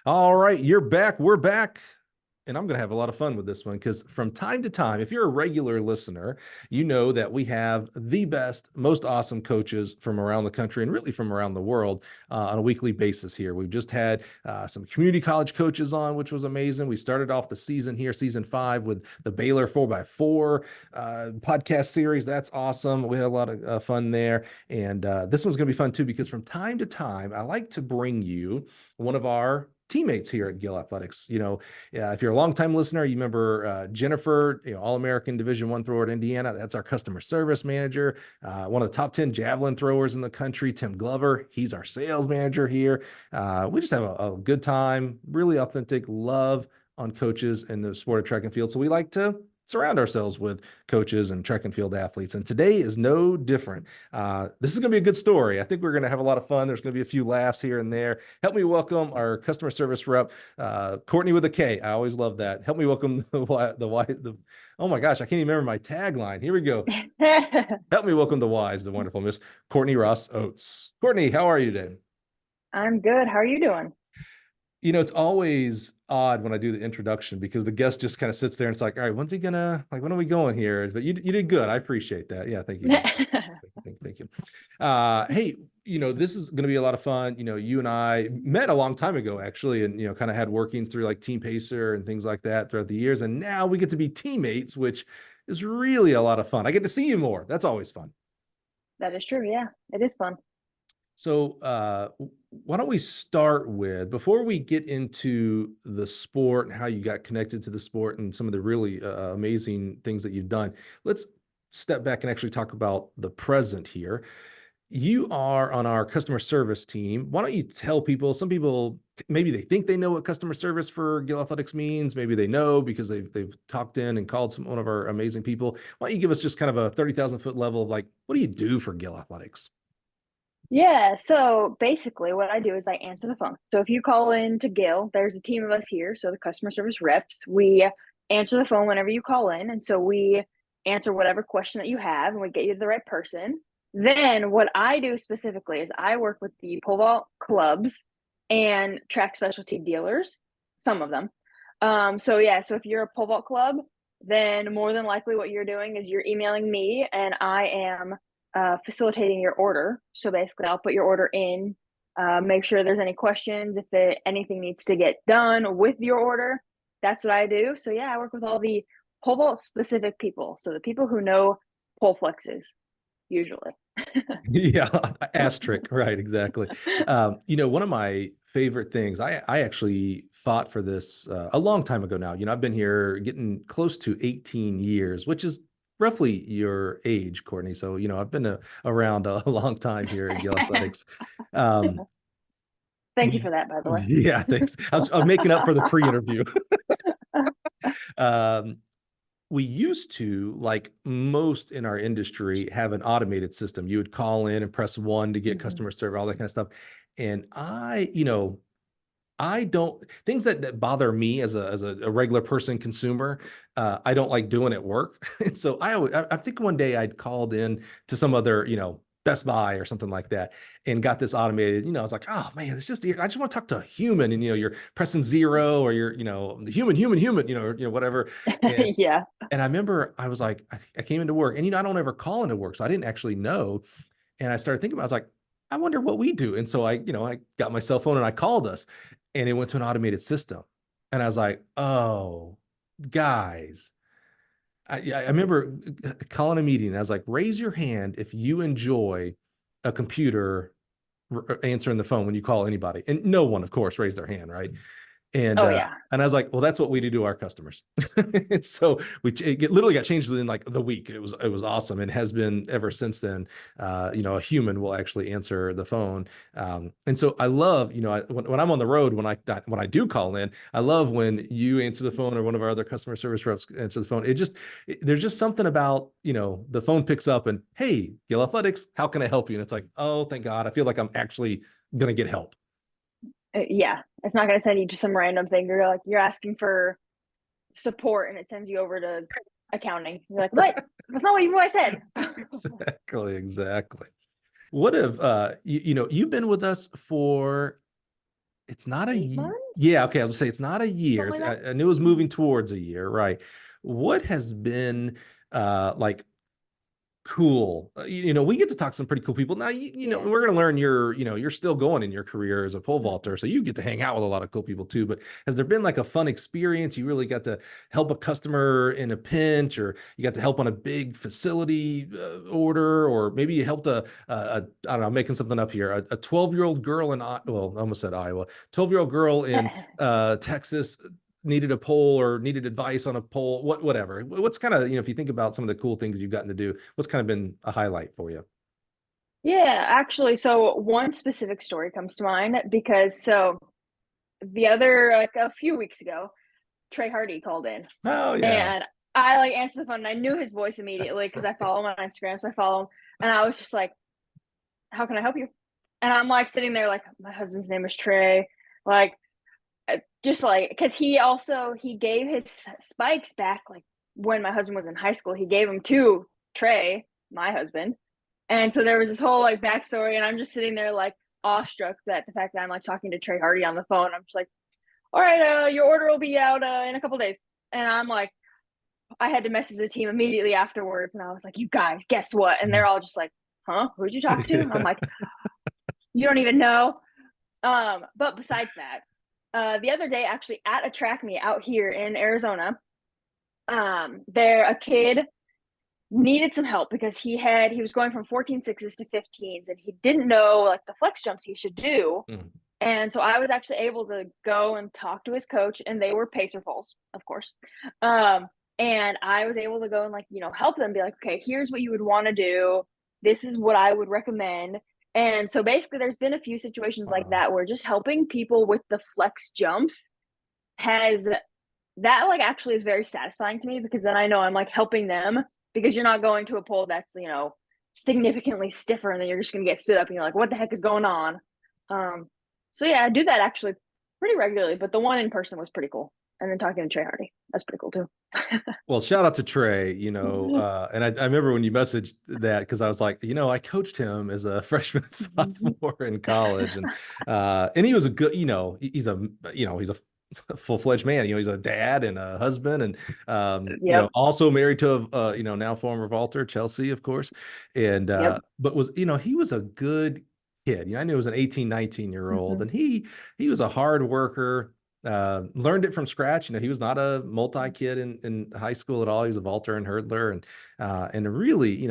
All right, you're back. We're back. And I'm going to have a lot of fun with this one because from time to time, if you're a regular listener, you know that we have the best, most awesome coaches from around the country and really from around the world on a weekly basis here. We've just had some community college coaches on, which was amazing. We started off the season here, season 5, with the Baylor 4x4 podcast series. That's awesome. We had a lot of fun there. And this one's going to be fun too because from time to time, I like to bring you one of our teammates here at Gill Athletics. If you're a longtime listener, you remember Jennifer, All-American Division I thrower at Indiana. That's our customer service manager, one of the top 10 javelin throwers in the country. Tim Glover, he's our sales manager here. We just have a good time, really authentic love on coaches in the sport of track and field. So we like to surround ourselves with coaches and track and field athletes. And today is no different. This is going to be a good story. I think we're going to have a lot of fun. There's going to be a few laughs here and there. Help me welcome our customer service rep, Kortney with a K. I always love that. Help me welcome oh my gosh, I can't even remember my tagline. Here we go. Help me welcome the wise, the wonderful Miss Kortney Ross-Oates. Kortney, how are you today? I'm good. How are you doing? It's always odd when I do the introduction because the guest just kind of sits there and it's like, all right, when's he gonna, like, when are we going here? But you did good. I appreciate that. Yeah, thank you. Thank you. Hey, this is going to be a lot of fun. You and I met a long time ago, actually, and, kind of had workings through like Team Pacer and things like that throughout the years. And now we get to be teammates, which is really a lot of fun. I get to see you more. That's always fun. That is true. Yeah, it is fun. So why don't we start with, before we get into the sport and how you got connected to the sport and some of the really amazing things that you've done, let's step back and actually talk about the present here. You are on our customer service team. Why don't you tell people, some people, maybe they think they know what customer service for Gill Athletics means. Maybe they know because they've talked in and called one of our amazing people. Why don't you give us just kind of a 30,000 foot level of like, what do you do for Gill Athletics? Yeah, so basically what I do is I answer the phone. So if you call in to Gill, there's a team of us here. So the customer service reps, we answer the phone whenever you call in. And so we answer whatever question that you have and we get you to the right person. Then what I do specifically is I work with the pole vault clubs and track specialty dealers, some of them. So yeah, so if you're a pole vault club, then more than likely what you're doing is you're emailing me and I am facilitating your order. So basically, I'll put your order in, make sure there's any questions, if anything needs to get done with your order. That's what I do. So yeah, I work with all the pole vault specific people. So the people who know pole flexes, usually. Yeah, asterisk, right, exactly. One of my favorite things, I actually fought for this a long time ago now. I've been here getting close to 18 years, which is roughly your age, Kortney. So, I've been around a long time here at Gill Athletics. Um, Thank you for that, by the way. yeah, thanks. I'm making up for the pre-interview. Um, we used to, like most in our industry, have an automated system. You would call in and press 1 to get customer service, all that kind of stuff. And I don't, things that bother me as a regular person consumer, I don't like doing at work. And so I think one day I'd called in to some other, Best Buy or something like that and got this automated. I was like, oh man, it's just, I just want to talk to a human. And, you're pressing 0 or you're, human, whatever. And, Yeah. and I remember I was like, I came into work and, I don't ever call into work. So I didn't actually know. And I started thinking about it, I was like, I wonder what we do. And so I got my cell phone and I called us and it went to an automated system. And I was like, oh, guys, I remember calling a meeting. And I was like, raise your hand if you enjoy a computer answering the phone when you call anybody. And no one, of course, raised their hand, right? And Oh yeah. and I was like, well, that's what we do to our customers. And so it literally got changed within like the week. It was awesome and has been ever since then. A human will actually answer the phone. And so I love, when I'm on the road, when I do call in, I love when you answer the phone or one of our other customer service reps answer the phone. There's just something about, the phone picks up and, hey, Gill Athletics, how can I help you? And it's like, oh, thank God. I feel like I'm actually going to get help. Yeah. It's not going to send you to some random thing. You're asking for support and it sends you over to accounting. You're like, what? That's not what I said. Exactly. What if you've been with us for It's not a 8 months, yeah, okay, I was gonna say it's not a year. something like I knew it was moving towards a year, right? What has been like cool. We get to talk to some pretty cool people. Now, that. we're going to learn you're still going in your career as a pole vaulter. So you get to hang out with a lot of cool people too. But has there been like a fun experience? You really got to help a customer in a pinch, or you got to help on a big facility order, or maybe you helped I don't know, I'm making something up here, a 12-year-old girl in, well, I almost said Iowa, 12-year-old girl in Yeah. Texas needed a poll or needed advice on a poll, whatever. What's kind of, if you think about some of the cool things you've gotten to do, what's kind of been a highlight for you? Yeah, actually, so one specific story comes to mind because the other like a few weeks ago, Trey Hardy called in Oh yeah. and I like answered the phone and I knew his voice immediately That's because right. I follow him on Instagram, so I follow him and I was just like, "How can I help you?" And I'm like sitting there like, "My husband's name is Trey," like just like because he gave his spikes back like when my husband was in high school. He gave them to Trey, my husband, and so there was this whole like backstory, and I'm just sitting there like awestruck that the fact that I'm like talking to Trey Hardy on the phone. I'm just like, all right, your order will be out in a couple days. And I'm like, I had to message the team immediately afterwards, and I was like, you guys, guess what? And they're all just like, huh? Who'd you talk to? And I'm like, you don't even know. But besides that, the other day, actually at a track meet out here in Arizona, there a kid needed some help because he was going from 14.6s to 15s and he didn't know like the flex jumps he should do. Mhm. And so I was actually able to go and talk to his coach, and they were pacer poles, of course. And I was able to go and like, help them be like, okay, here's what you would want to do. This is what I would recommend. And so basically there's been a few situations like Wow. that where just helping people with the flex jumps has that like actually is very satisfying to me because then I know I'm like helping them because you're not going to a pole that's, significantly stiffer and then you're just going to get stood up and you're like, what the heck is going on? Um, so yeah, I do that actually pretty regularly, but the one in person was pretty cool. And then talking to Trey Hardy, that's pretty cool too. Well, shout out to Trey, and I remember when you messaged that because I was like, I coached him as a freshman and sophomore in college, and he was a good, he's a full-fledged man. He's a dad and a husband, and Yep. also married to a now former vaulter, Chelsea, of course, and Yep. but he was a good kid. I knew he was an 18, 19-year-old, Mm-hmm. and he was a hard worker. Learned it from scratch. He was not a multi kid in high school at all. He was a vaulter and hurdler, and really,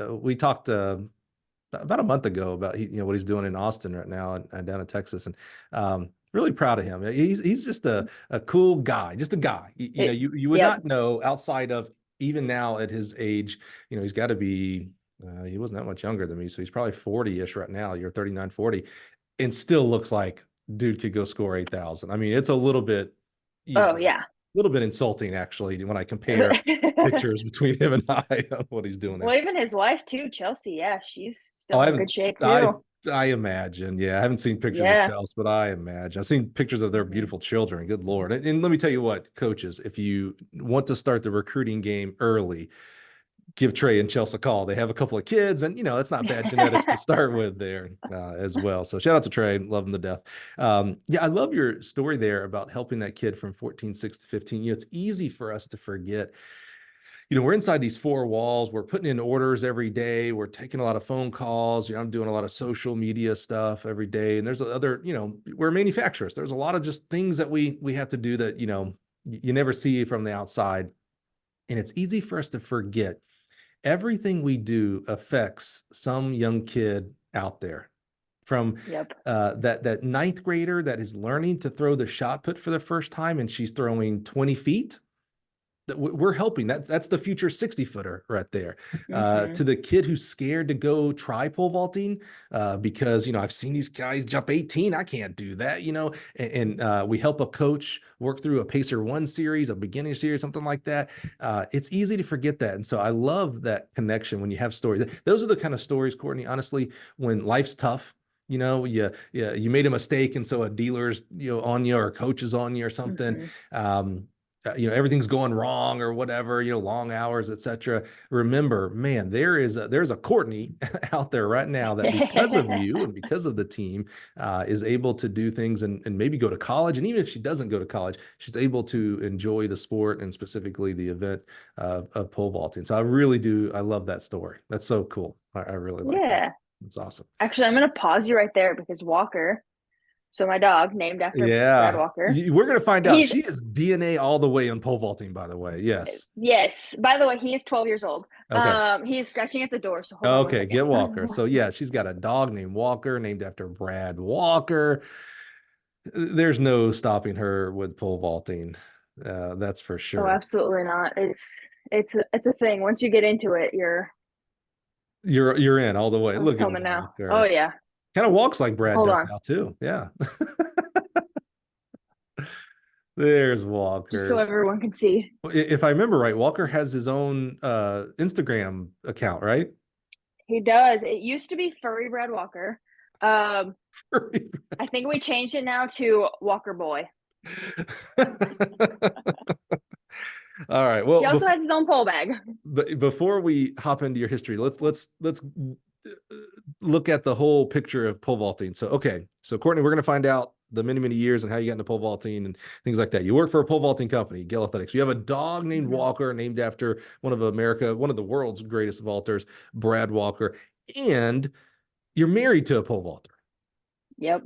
we talked about a month ago about what he's doing in Austin right now and down in Texas, and really proud of him. He's just a cool guy, just a guy. You would Yep. not know outside of even now at his age. He's got to be. He wasn't that much younger than me, so he's probably 40-ish right now. You're 39, 40, and still looks like dude could go score 8,000. I mean, it's a Oh a yeah. little bit insulting actually when I compare pictures between him and I on what he's doing there. Well, even his wife too, Chelsea. Yeah, she's Oh, still I in haven't, good shape I, too. I imagine. Yeah. I haven't seen pictures of Yeah. Chelsea, but I imagine I've seen pictures of their Hmm. beautiful children. Good Lord. And let me tell you what, coaches, if you want to start the recruiting game early, give Trey and Chelsea a call. They have a couple of kids, and that's not bad genetics to start with there as well. So shout out to Trey, love him to death. Yeah, I love your story there about helping that kid from 14.6 to 15. It's easy for us to forget. We're inside these four walls. We're putting in orders every day. We're taking a lot of phone calls. I'm doing a lot of social media stuff every day. And there's other, we're manufacturers. There's a lot of just things that we have to do that, you never see from the outside. And it's easy for us to forget everything we do affects some young kid out there, from Yep. that ninth grader that is learning to throw the shot put for the first time and she's throwing 20 feet. That we're helping. That's the future 60-footer right there. Hmm. To the kid who's scared to go try pole vaulting because I've seen these guys jump 18. I can't do that. And we help a coach work through a Pacer 1 series, a beginning series, something like that. It's easy to forget that, and so I love that connection when you have stories. Those are the kind of stories, Kortney. Honestly, when life's tough. You made a mistake, and so a dealer's on you or a coach is on you or something. Hmm. everything's going wrong or whatever, long hours, etc. Remember, man, there's a Kortney out there right now that because of you and because of the team is able to do things and maybe go to college. And even if she doesn't go to college, she's able to enjoy the sport and specifically the event of pole vaulting. So I love that story. That's so cool. I really like that. Yeah. That's awesome. Actually, I'm going to pause you right there because Walker, so my dog named after Brad Yeah, Walker, we're gonna find out. he's She is DNA all the way in pole vaulting, by the way. Yes. yes. By the way, he is 12 years old. Okay. He is scratching at the door, so hold on one Okay. second. Get Walker. So yeah, she's got a dog named Walker, named after Brad Walker. There's no stopping her with pole vaulting. That's for Oh, sure. absolutely not. It's a thing. Once you get into it, You're in all the way. I'm Look at coming now. Oh Walker. yeah. Kind of walks like Brad Hold does on. now too. Yeah. There's Just so Walker. everyone can see. If I remember right, Walker has his own Instagram account, right? He does. It used to be Furry Brad Walker. I think we changed it now to Walker Boy. All right. Well, He also has his own pole bag. but before we hop into your history, let's look at the whole picture of pole vaulting. So, okay. So, Kortney, we're going to find out the many, many years and how you got into pole vaulting and things like that. You work for a pole vaulting company, Gill Athletics. You have a dog named Walker, named after one of the world's greatest vaulters, Brad Walker. And you're married to a pole vaulter. Yep.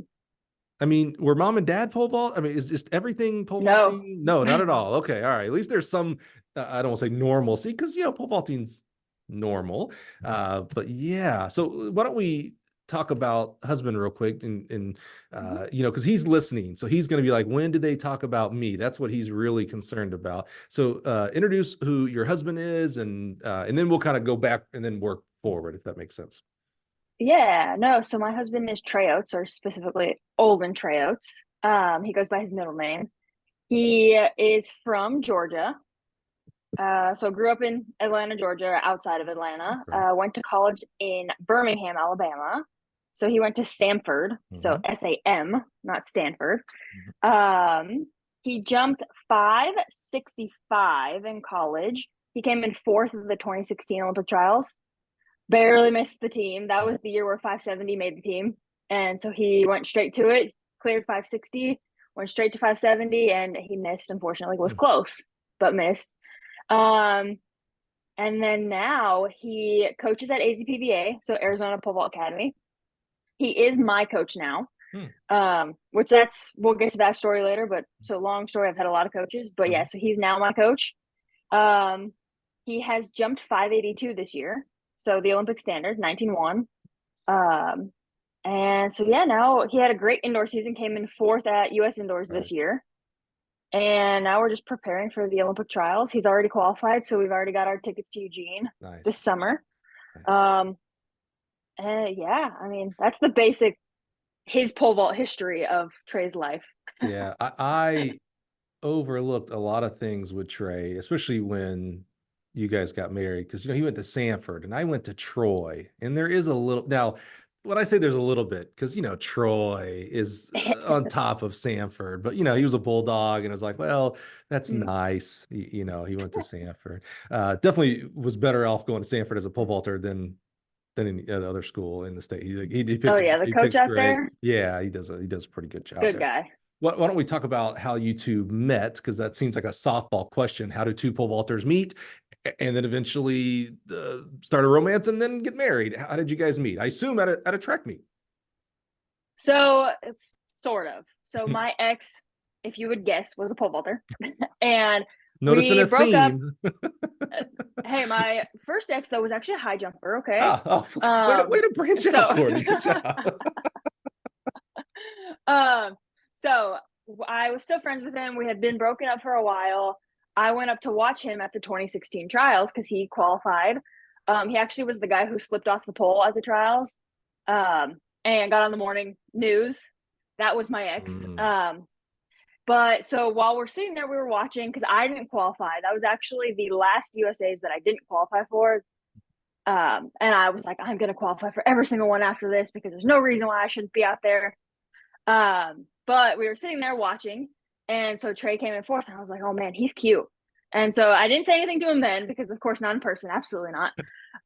I mean, were mom and dad pole vault? I mean, is just everything pole No. vaulting? No, not at all. Okay, all right. At least there's some, I don't want to say normalcy because, pole vaulting's normal. But yeah, so why don't we talk about husband real quick and because he's listening. So he's going to be like, when did they talk about me? That's what he's really concerned about. So introduce who your husband is and then we'll kind of go back and then work forward, if that makes sense. Yeah, no. So my husband is Trey Oates, or specifically Olden Trey Oates. He goes by his middle name. He is from Georgia. So grew up in Atlanta, Georgia, outside of Atlanta. Went to college in Birmingham, Alabama. So he went to Samford, so SAM, not Stanford. He jumped 565 in college. He came in fourth of the 2016 Olympic trials. Barely missed the team. That was the year where 570 made the team. And so he went straight to it, cleared 560, went straight to 570, and he missed, unfortunately. Was close, but missed. And then now he coaches at AZPVA, so Arizona Pole Vault Academy. He is my coach now, which we'll get to that story later, but so long story. I've had a lot of coaches, but yeah, so he's now my coach. He has jumped 582 this year. So the Olympic standard, 19.1. And so, yeah, now he had a great indoor season, came in fourth at U.S. Indoors this year. And now we're just preparing for the Olympic trials. He's already qualified, so we've already got our tickets to Eugene this summer. And yeah, I mean, that's the basic, his pole vault history of Trey's life. Yeah, I overlooked a lot of things with Trey, especially when you guys got married, because he went to Sanford and I went to Troy, and there is a little now. When I say there's a little bit, because Troy is on top of Sanford, but he was a bulldog, and it was like, well, that's nice. He went to Sanford. Definitely was better off going to Sanford as a pole vaulter than any other school in the state. He picked, oh yeah, the coach out great. there. Yeah, he does a pretty good job. Good guy. Why don't we talk about how you two met? Because that seems like a softball question. How do two pole vaulters meet and then eventually start a romance and then get married? How did you guys meet? I assume at a track meet. So it's sort of. So my ex, if you would guess, was a pole vaulter. And noticing a broke theme. Hey, my first ex though was actually a high jumper. Okay. Way to branch out, Kortney. Good job. So I was still friends with him. We had been broken up for a while. I went up to watch him at the 2016 trials because he qualified. He actually was the guy who slipped off the pole at the trials and got on the morning news. That was my ex. But so while we're sitting there, we were watching because I didn't qualify. That was actually the last USAs that I didn't qualify for. And I was like, I'm going to qualify for every single one after this because there's no reason why I shouldn't be out there. But we were sitting there watching, And so Trey came in fourth, and I was like, oh man, he's cute. And so I didn't say anything to him then because, of course, not in person, absolutely not.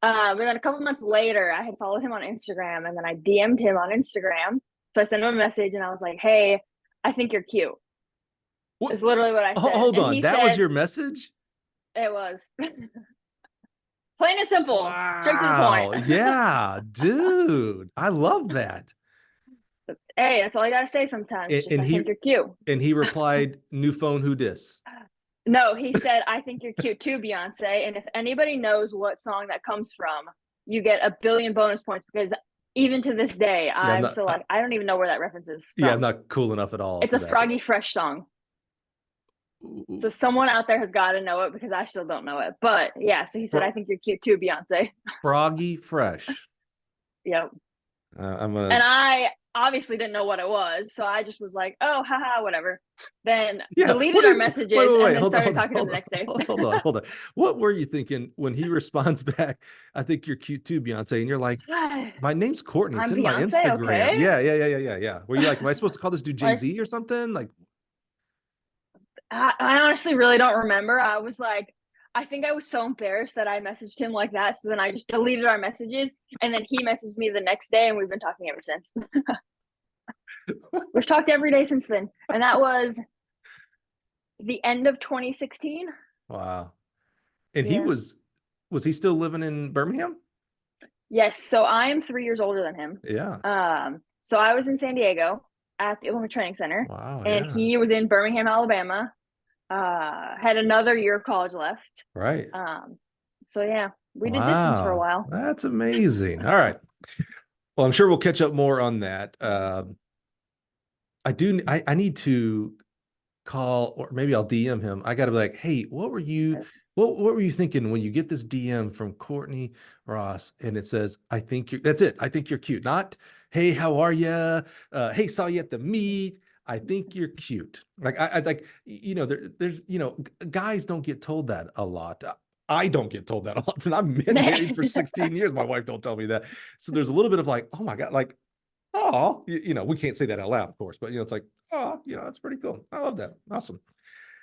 But then a couple months later, I had followed him on Instagram, and then I DM'd him on Instagram. So I sent him a message, and I was like, hey, I think you're cute. What? Is literally what I said. Hold And on. he That was said, your message? it was. Plain and simple, straight to the Wow. point. Yeah, dude. I love that. Hey, that's all I got to say sometimes. And, Just, and I think he you're cute. and he replied, new phone, who dis? No, he said, I think you're cute too, Beyonce. And if anybody knows what song that comes from, you get a billion bonus points because even to this day, Yeah, I'm still like, I don't even know where that reference is yeah, I'm from. not cool enough at all It's for a that. Froggy Fresh song. So someone out there has got to know it because I still don't know it. But yeah, so he said, I think you're cute too, Beyonce. Froggy Fresh. Yep. I'm gonna. And I obviously didn't know what it was. So I just was like, oh, haha, whatever. Then Yeah. deleted our messages and then Hold started on, talking to him the next day. hold on. What were you thinking when he responds back? I think you're cute too, Beyonce. And you're like, my name's Kortney. It's I'm in my Beyonce, Instagram. okay? Yeah. Were you like, am I supposed to call this dude Like, Jay-Z or something? Like, I honestly really don't remember. I was like, I think I was so embarrassed that I messaged him like that. So then I just deleted our messages. And then he messaged me the next day, and we've been talking ever since. We've talked every day since then. And that was the end of 2016. wow. And he Yeah. was he still living in Birmingham? Yes. So I'm 3 years older than him. Yeah. So I was in San Diego at the Olympic Training Center, Wow. and Yeah. he was in Birmingham, Alabama. Had another year of college left. Right. So yeah, we did distance for a Wow. while. That's amazing. All right. Well, I'm sure we'll catch up more on that. I need to call, or maybe I'll DM him. I got to be like, hey, what were you thinking when you get this DM from Kortney Ross and it says, that's it. I think you're cute. Not, hey, how are you? Hey, saw you at the meet. I think you're cute. Like, I like, there's, guys don't get told that a lot. I don't get told that a lot. And I've been married for 16 years. My wife don't tell me that. So there's a little bit of like, oh my God, like, oh, we can't say that out loud, of course, but it's like, oh, that's pretty cool. I love that. Awesome.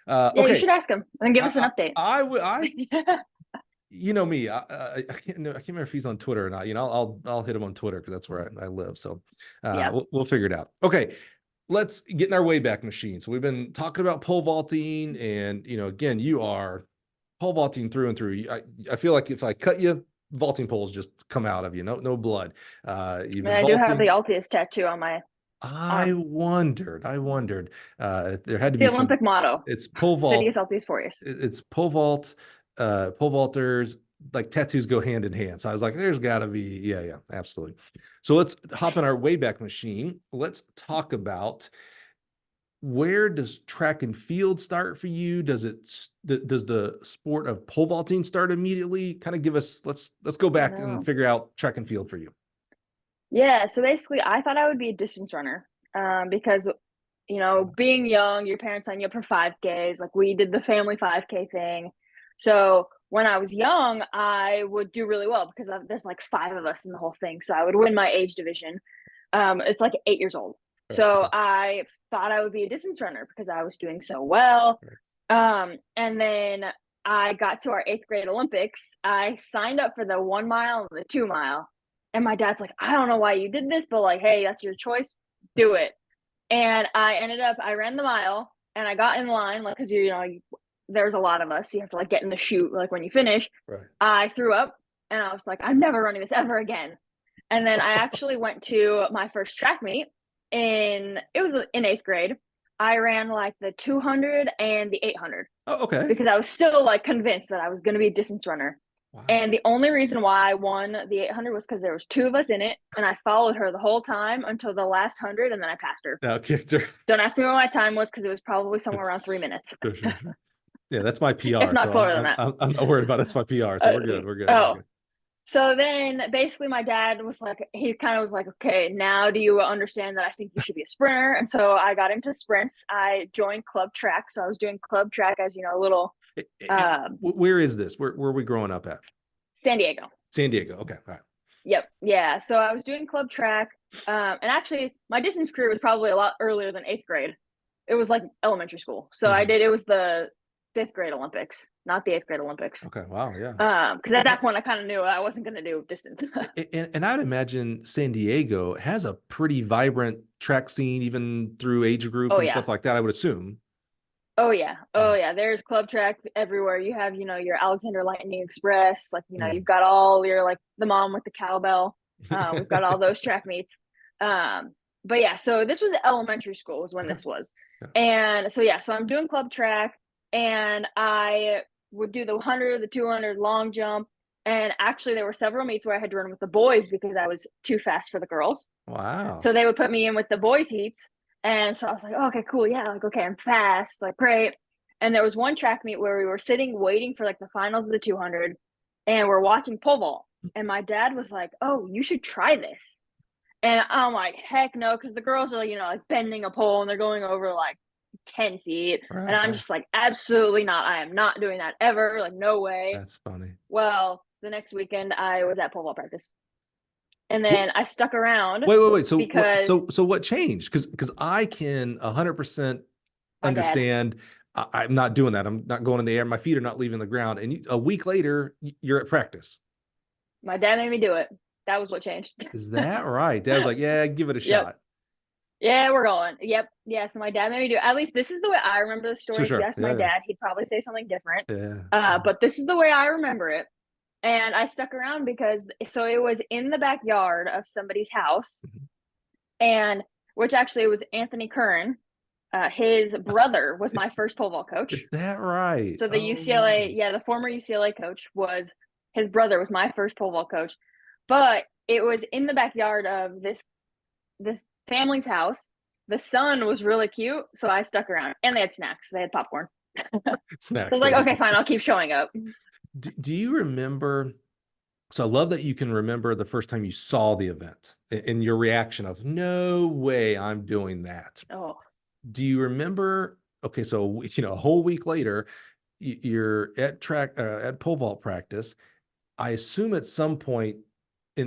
Yeah, you Okay. should ask him and give us an update. I would, me, I can't remember if he's on Twitter or not. I'll hit him on Twitter because that's where I live. So Yeah. we'll figure it out. Okay. Let's get in our Wayback Machine. So we've been talking about pole vaulting, and again, you are pole vaulting through and through. I feel like if I cut you, vaulting poles just come out of you. No blood. You've been I do have the vaulting. Altius tattoo on my arm. I wondered. There had to The be some. Olympic motto. It's pole Cities vault. Altius Forius. It's pole vault. Pole vaulters, like tattoos go hand in hand. So I was like, there's got to be, yeah, absolutely. So let's hop in our Wayback Machine. Let's talk about, where does track and field start for you? Does the sport of pole vaulting start immediately? Kind of give us, let's go back and figure out track and field for you. Yeah, so basically I thought I would be a distance runner because being young, your parents signed you up for 5Ks. Like, we did the family 5K thing. So when I was young, I would do really well because there's like 5 of us in the whole thing. So I would win my age division. It's like 8 years old. So I thought I would be a distance runner because I was doing so well. And then I got to our 8th grade Olympics. I signed up for the 1 mile and the 2 mile. And my dad's like, I don't know why you did this, but like, hey, that's your choice. Do it. And I ran the mile, and I got in line, like, because there's a lot of us. So you have to like get in the chute, like, when you finish. Right. I threw up, and I was like, I'm never running this ever again. And then I actually went to my first track meet in 8th grade. I ran like the 200 and the 800. Oh, okay. Because I was still like convinced that I was going to be a distance runner. Wow. And the only reason why I won the 800 was because there was 2 of us in it, and I followed her the whole time until the last 100, and then I passed her. Now kicked her. Don't ask me what my time was because it was probably somewhere around 3 minutes. Sure. Yeah, that's my PR. If not so slower than that. I'm not worried about it. That's my PR. So we're good. We're good. Oh. We're good. So then basically my dad was like, he kind of was like, okay, now do you understand that I think you should be a sprinter? And so I got into sprints. I joined club track. So I was doing club track as, a little. Where is this? Where are we growing up at? San Diego. San Diego. Okay. All right. Yep. Yeah. So I was doing club track. And actually my distance career was probably a lot earlier than 8th grade. It was like elementary school. So it was the 5th grade Olympics, not the 8th grade Olympics. Okay. Wow. Yeah. Because at that point I kind of knew I wasn't going to do distance. And I'd imagine San Diego has a pretty vibrant track scene, even through age group Oh and yeah. stuff like that, I would assume. Oh yeah. Oh yeah. There's club track everywhere. You have, your Alexander Lightning Express. Like, you've got all your, like, the mom with the cowbell. We've got all those track meets. But yeah, so this was elementary school is when Okay. this was. Yeah. And so yeah, so I'm doing club track, and I would do the 100, the 200 long jump. And actually there were several meets where I had to run with the boys because I was too fast for the girls. Wow. So they would put me in with the boys heats. And so I was like, oh, okay, cool. Yeah. Like, okay, I'm fast. Like, great. And there was one track meet where we were sitting waiting for like the finals of the 200, and we're watching pole vault. And my dad was like, oh, you should try this. And I'm like, heck no. Cause the girls are, like bending a pole and they're going over like 10 feet. And I'm Right. just like, absolutely not. I am not doing that ever. Like, no way. That's funny. Well, the next weekend I was at pole vault practice. And then I stuck around. Wait. So because what changed? Because I can 100% my dad. understand. I'm not doing that. I'm not going in the air. My feet are not leaving the ground. And a week later, you're at practice. My dad made me do it. That was what changed. Is that right? Dad was like, yeah, give it a Yep. shot. Yeah, we're going. Yep. Yeah. So my dad made me do it. At least this is the way I remember the story. If you Sure. ask my Yeah. dad, he'd probably say something different. Yeah. But this is the way I remember it. And I stuck around because so it was in the backyard of somebody's house, and which actually it was Anthony Curran. His brother was my first pole vault coach. Is that right? So the UCLA, the former UCLA coach was his brother was my first pole vault coach. But it was in the backyard of this family's house. The sun was really cute, so I stuck around. And they had snacks. They had popcorn. Snacks. I was like, okay, fine, I'll keep showing up. Do you remember? So I love that you can remember the first time you saw the event and your reaction of, no way I'm doing that. Oh. Do you remember? Okay, so a whole week later, you're at pole vault practice. I assume at some point,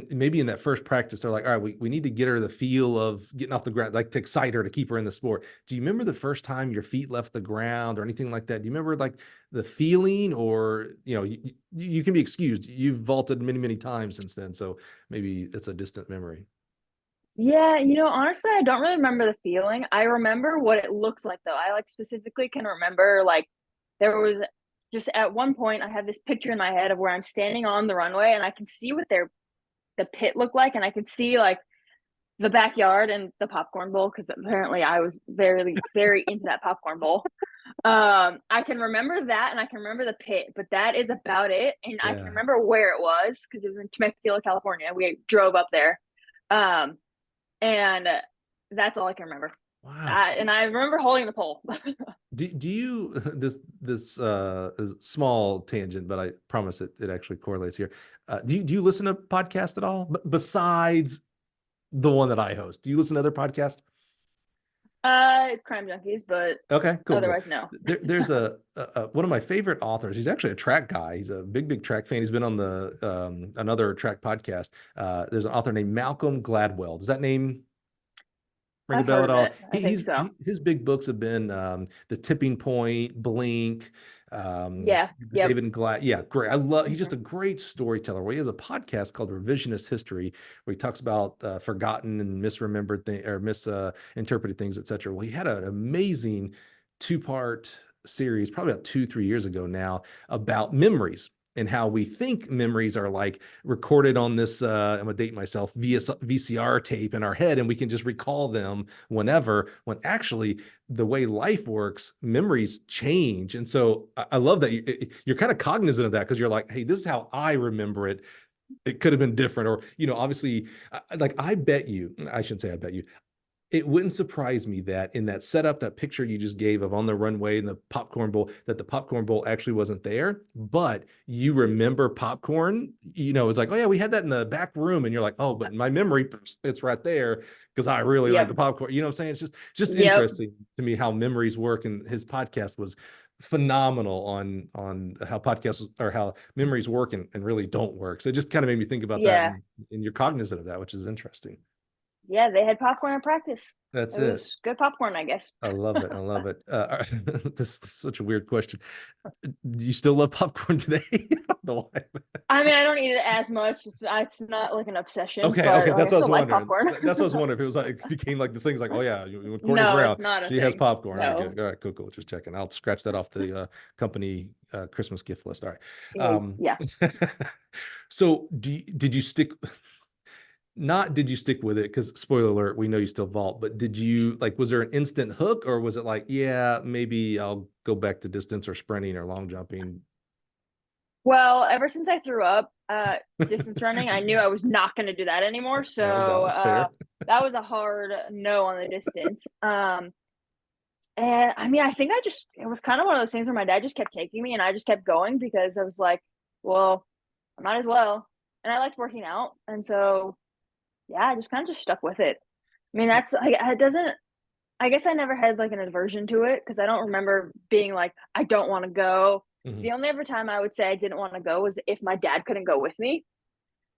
maybe in that first practice, they're like, all right, we need to get her the feel of getting off the ground, like to excite her, to keep her in the sport. Do you remember the first time your feet left the ground or anything like that? Do you remember like the feeling, or, you can be excused. You've vaulted many, many times since then. So maybe it's a distant memory. Yeah, honestly, I don't really remember the feeling. I remember what it looks like though. I specifically can remember like there was just at one point I have this picture in my head of where I'm standing on the runway and I can see what the pit looked like, and I could see like the backyard and the popcorn bowl, because apparently I was very, very into that popcorn bowl. I can remember that, and I can remember the pit, but that is about it. And I can remember where it was because it was in Temecula, California. We drove up there. And that's all I can remember. Wow. And I remember holding the pole. Do you this is small tangent, but I promise it actually correlates here. Do you listen to podcasts at all? Besides the one that I host, do you listen to other podcasts? Crime Junkies, but okay, cool. Otherwise, no. There's a one of my favorite authors. He's actually a track guy. He's a big track fan. He's been on the another track podcast. There's an author named Malcolm Gladwell. Does that name ring a I've bell heard at of all? it. I think so. His big books have been The Tipping Point, Blink, Yep. David Glad. Yeah, great. He's just a great storyteller. Well, he has a podcast called Revisionist History, where he talks about forgotten and misremembered things or misinterpreted things, etc. Well, he had an amazing 2-part series, probably about 2-3 years ago now, about memories and how we think memories are like recorded on this, I'm gonna date myself, VCR tape in our head, and we can just recall them whenever, when actually the way life works, memories change. And so I love that you're kind of cognizant of that, because you're like, hey, this is how I remember it. It could have been different. Or, obviously, like I shouldn't say I bet you, it wouldn't surprise me that in that setup, that picture you just gave of on the runway and the popcorn bowl, that the popcorn bowl actually wasn't there, but you remember popcorn. It's like, oh yeah, we had that in the back room, and you're like, oh, but in my memory, it's right there because I really like the popcorn. You know what I'm saying? It's just interesting to me how memories work, and his podcast was phenomenal on how podcasts or how memories work and really don't work. So it just kind of made me think about that, and you're cognizant of that, which is interesting. Yeah, they had popcorn at practice. That's It it. was good popcorn, I guess. I love it. I love it. This is such a weird question. Do you still love popcorn today? I don't know why. I mean, I don't eat it as much. It's not like an obsession, Okay, but okay, like I that's what I was still like wondering. popcorn. That's what I was wondering if it was like it became like this thing's like, oh yeah, when Courtney's No, around, it's not a she has thing. popcorn. All right, No. good. All right, cool, cool. Just checking. I'll scratch that off the company Christmas gift list. All right. Yeah, yeah. So did you stick? Not did you stick with it? Because spoiler alert, we know you still vault, but did you like? Was there an instant hook, or was it like, yeah, maybe I'll go back to distance or sprinting or long jumping? Well, ever since I threw up distance running, I knew I was not going to do that anymore. So That's fair. that was a hard no on the distance. And I mean, I think it was kind of one of those things where my dad just kept taking me and I just kept going because I was like, well, I might as well. And I liked working out. And so, yeah, I just kind of just stuck with it. I mean, that's like, it doesn't, I guess I never had like an aversion to it because I don't remember being like, I don't want to go. Mhm. The only ever time I would say I didn't want to go was if my dad couldn't go with me,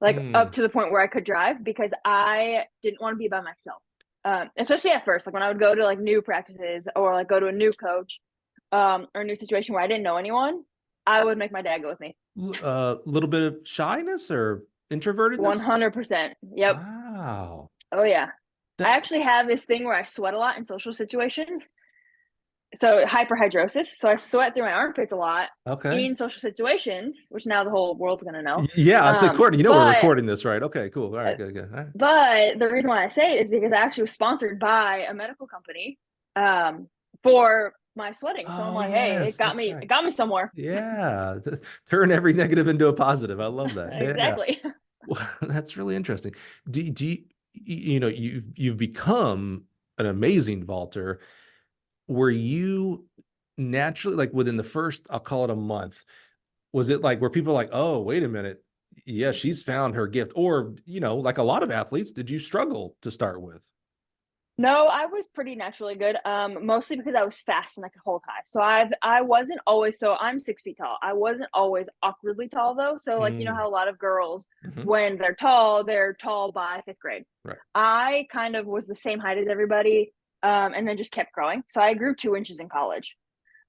like up Mm. to the point where I could drive because I didn't want to be by myself. Especially at first, like when I would go to like new practices or like go to a new coach or a new situation where I didn't know anyone, I would make my dad go with me. Little bit of shyness or introvertedness? 100%. Yep. Wow. Oh yeah. I That actually have this thing where I sweat a lot in social situations. So hyperhidrosis. So I sweat through my armpits a lot okay. in social situations, which now the whole world's gonna know. Yeah, I'd say Courtney, you know we're But recording this, right? Okay, cool. All right, good, good. All right. but the reason why I say it is because I actually was sponsored by a medical company for my sweating. So I'm Oh, like, hey, yes, that's it right. got me somewhere. Yeah. Turn every negative into a positive. I love that. Yeah. Exactly. Well, that's really interesting. Do you, you know, you've become an amazing vaulter. Were you naturally like within the first, I'll call it a month, was it like where people are like, oh, wait a minute, yeah, she's found her gift? Or, like a lot of athletes, did you struggle to start with? No, I was pretty naturally good. Mostly because I was fast and I could hold high. So I wasn't always so I'm 6 feet tall. I wasn't always awkwardly tall though. So like you know Mm, how a lot of girls mhm, when they're tall by fifth grade. right. I kind of was the same height as everybody, and then just kept growing. So I grew 2 inches in college.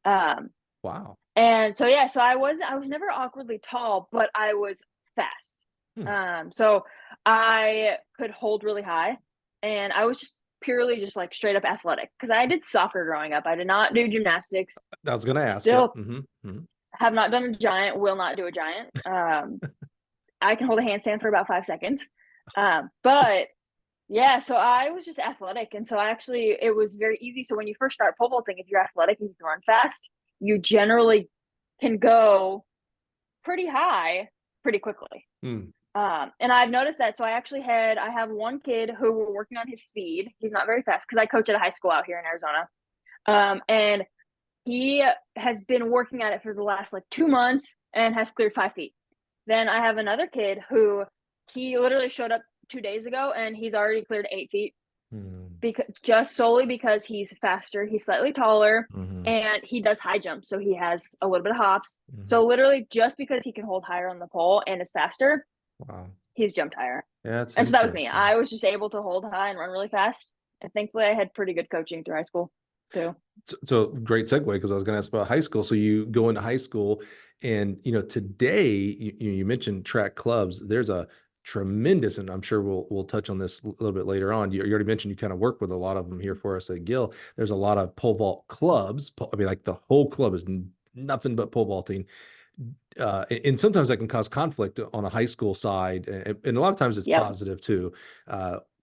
Um, Wow. and so yeah, so I was never awkwardly tall, but I was fast. Hmm. So I could hold really high, and I was just purely just like straight up athletic because I did soccer growing up. I did not do gymnastics. I was going to ask. Yep. Still Hmm. have not done a giant. Will not do a giant. I can hold a handstand for about 5 seconds. But yeah, so I was just athletic, and so it was very easy. So when you first start pole vaulting, if you're athletic and you can run fast, you generally can go pretty high pretty quickly. Mm. And I've noticed that. So I have one kid who we're working on his speed. He's not very fast because I coach at a high school out here in Arizona. And he has been working at it for the last like 2 months and has cleared 5 feet. Then I have another kid who he literally showed up 2 days ago and he's already cleared 8 feet Mm. because just solely because he's faster, he's slightly taller, Hmm. and he does high jumps, so he has a little bit of hops. Hmm. So literally, just because he can hold higher on the pole and is faster, Wow. he's jumped higher. Yeah, that's And so that was me. interesting. I was just able to hold high and run really fast, and thankfully, I had pretty good coaching through high school too. So great segue because I was going to ask about high school. So you go into high school, and today you mentioned track clubs. There's a tremendous, and I'm sure we'll touch on this a little bit later on. You already mentioned you kind of work with a lot of them here for us at Gill. There's a lot of pole vault clubs. I mean, like the whole club is nothing but pole vaulting. And sometimes that can cause conflict on a high school side, and a lot of times it's Yep. positive too.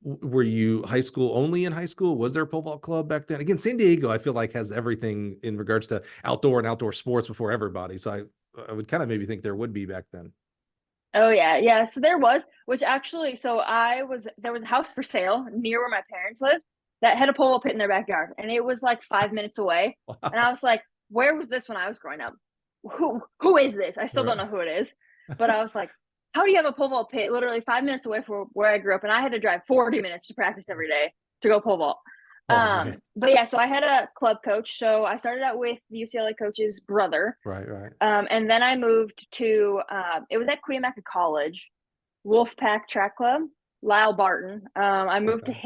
Were you high school only in high school? Was there a pole vault club back then? Again, San Diego, I feel like has everything in regards to outdoor and outdoor sports before everybody. So I would kind of maybe think there would be back then. Oh yeah, yeah. So there was, which actually, there was a house for sale near where my parents live that had a pole pit in their backyard, and it was like 5 minutes away. And I Wow. was like, where was this when I was growing up? Who is this? I still don't Right. know who it is, but I was like, how do you have a pole vault pit literally 5 minutes away from where I grew up, and I had to drive 40 minutes to practice every day to go pole vault. Oh man. But yeah, so I had a club coach. So I started out with the UCLA coach's brother, Right, right. and then I moved to it was at Cuyamaca College, Wolfpack Track Club. Lyle Barton. I moved to Okay.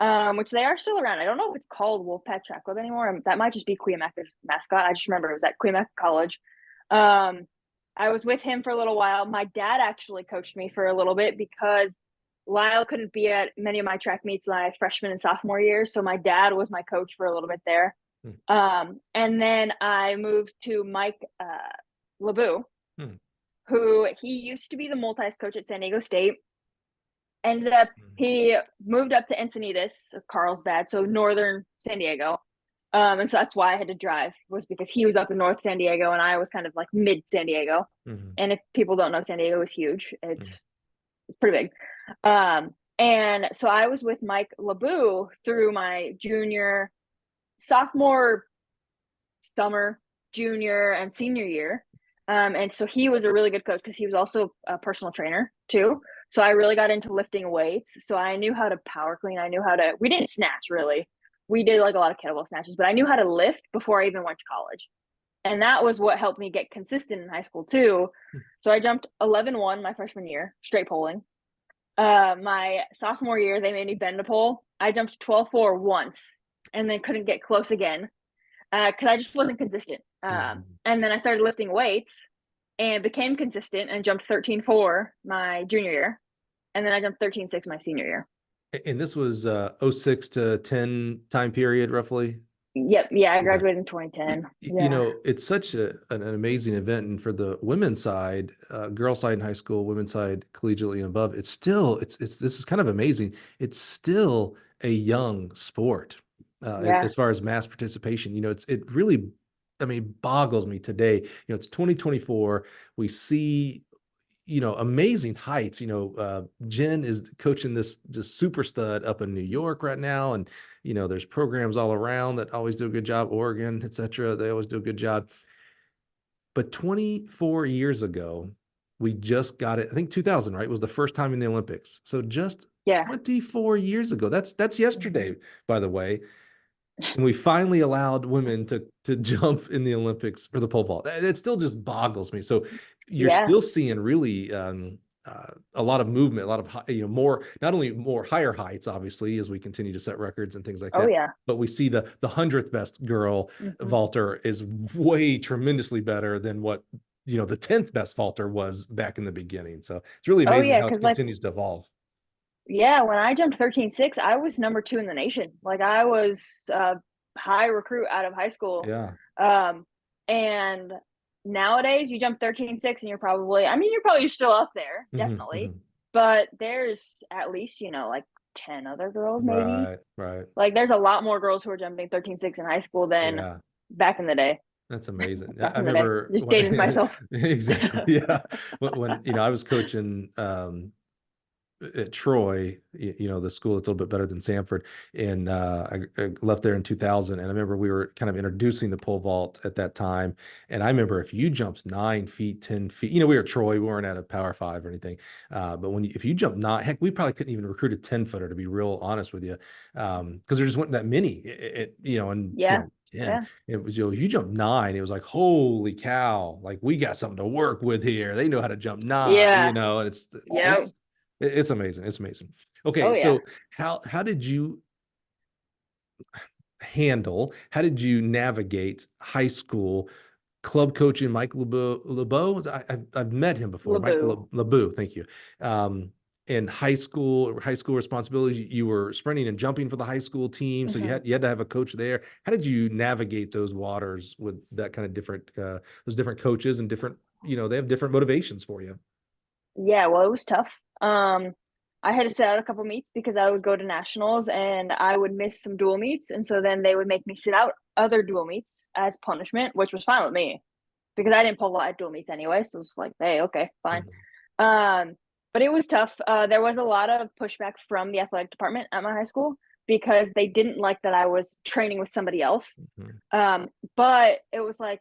him, which they are still around. I don't know if it's called Wolfpack Track Club anymore. That might just be Cuyamaca's mascot. I just remember it was at Cuyamaca College. Um, I was with him for a little while. My dad actually coached me for a little bit because Lyle couldn't be at many of my track meets my freshman and sophomore years. So my dad was my coach for a little bit there. Hmm. And then I moved to Mike LeBeau, Hmm. who he used to be the multis coach at San Diego State. Ended up, he moved up to Encinitas, Carlsbad, so northern San Diego. And so that's why I had to drive, was because he was up in North San Diego and I was kind of like mid San Diego. Mm-hmm. And if people don't know, San Diego is huge. Mm-hmm. It's pretty big. And so I was with Mike LeBeau through my junior, sophomore, summer, junior, and senior year. And so he was a really good coach because he was also a personal trainer too. So I really got into lifting weights. So I knew how to power clean. I knew how to, we didn't snatch really. We did like a lot of kettlebell snatches, but I knew how to lift before I even went to college. And that was what helped me get consistent in high school too. So I jumped 11-1 my freshman year, straight poling. My sophomore year, they made me bend a pole. I jumped 12-4 once and then couldn't get close again because I just wasn't consistent. And then I started lifting weights and became consistent and jumped 13-4 my junior year. And then I jumped 13-6 my senior year. And this was 06 to 10 time period, roughly. Yep. Yeah. I Okay. graduated in 2010. You Yeah. know, it's such an amazing event. And for the women's side, girls side in high school, women's side collegiately and above, it's still, this is kind of amazing. It's still a young sport Yeah. as far as mass participation. You know, it really, I mean, boggles me today. You know, it's 2024. We see, you know, amazing heights. You know, Jen is coaching this just super stud up in New York right now. And, you know, there's programs all around that always do a good job, Oregon, et cetera. They always do a good job. But 24 years ago, we just got it. I think 2000, right? Was the first time in the Olympics. So just Yeah. 24 years ago. That's yesterday, Mm-hmm. by the way. And we finally allowed women to jump in the Olympics for the pole vault. It still just boggles me. So you're Yeah. still seeing really a lot of movement, a lot of you know, more, not only more higher heights, obviously, as we continue to set records and things like Oh, that, yeah. but we see the 100th best girl Mm-hmm. vaulter is way tremendously better than what, you know, the 10th best vaulter was back in the beginning. So it's really Oh, amazing yeah. how it Because, like, continues to evolve. yeah, when I jumped 13-6, I was number 2 in the nation. Like, I was a high recruit out of high school. Yeah. And nowadays you jump 13-6 and you're probably, I mean, you're probably still up there, Mm-hmm, definitely. mm-hmm. But there's at least, you know, like 10 other girls maybe. Right, right. Like there's a lot more girls who are jumping 13-6 in high school than Yeah. back in the day. That's amazing. Back I in the day. remember Just dating when myself. exactly, yeah. When you know, I was coaching at Troy, you know, the school that's a little bit better than Sanford. And I left there in 2000. And I remember we were kind of introducing the pole vault at that time. And I remember if you jumped 9 feet, 10 feet, you know, we were Troy, we weren't at a Power Five or anything. But if you jumped nine, heck, we probably couldn't even recruit a 10-footer, to be real honest with you. Because there just wasn't that many, you know, and, you Yeah. know, 10. Yeah. It was, you know, you jump 9, it was like, holy cow, like we got something to work with here. They know how to jump 9, you Yeah. know, and Yep. it's amazing. It's amazing. Okay, Oh, yeah. so how did you how did you navigate high school club coaching Mike LeBeau? I've met him before. Mike LeBeau. LeBeau, thank you. In high school responsibilities, you were sprinting and jumping for the high school team, so Mm-hmm. you had to have a coach there. How did you navigate those waters with that kind of different those different coaches and different, you know, they have different motivations for you? Yeah, well, it was tough. I had to sit out a couple meets because I would go to nationals and I would miss some dual meets. And so then they would make me sit out other dual meets as punishment, which was fine with me because I didn't pull a lot at dual meets anyway. So it's like, hey, okay, fine. Mhm. But it was tough. There was a lot of pushback from the athletic department at my high school because they didn't like that I was training with somebody else. Mhm. But it was like,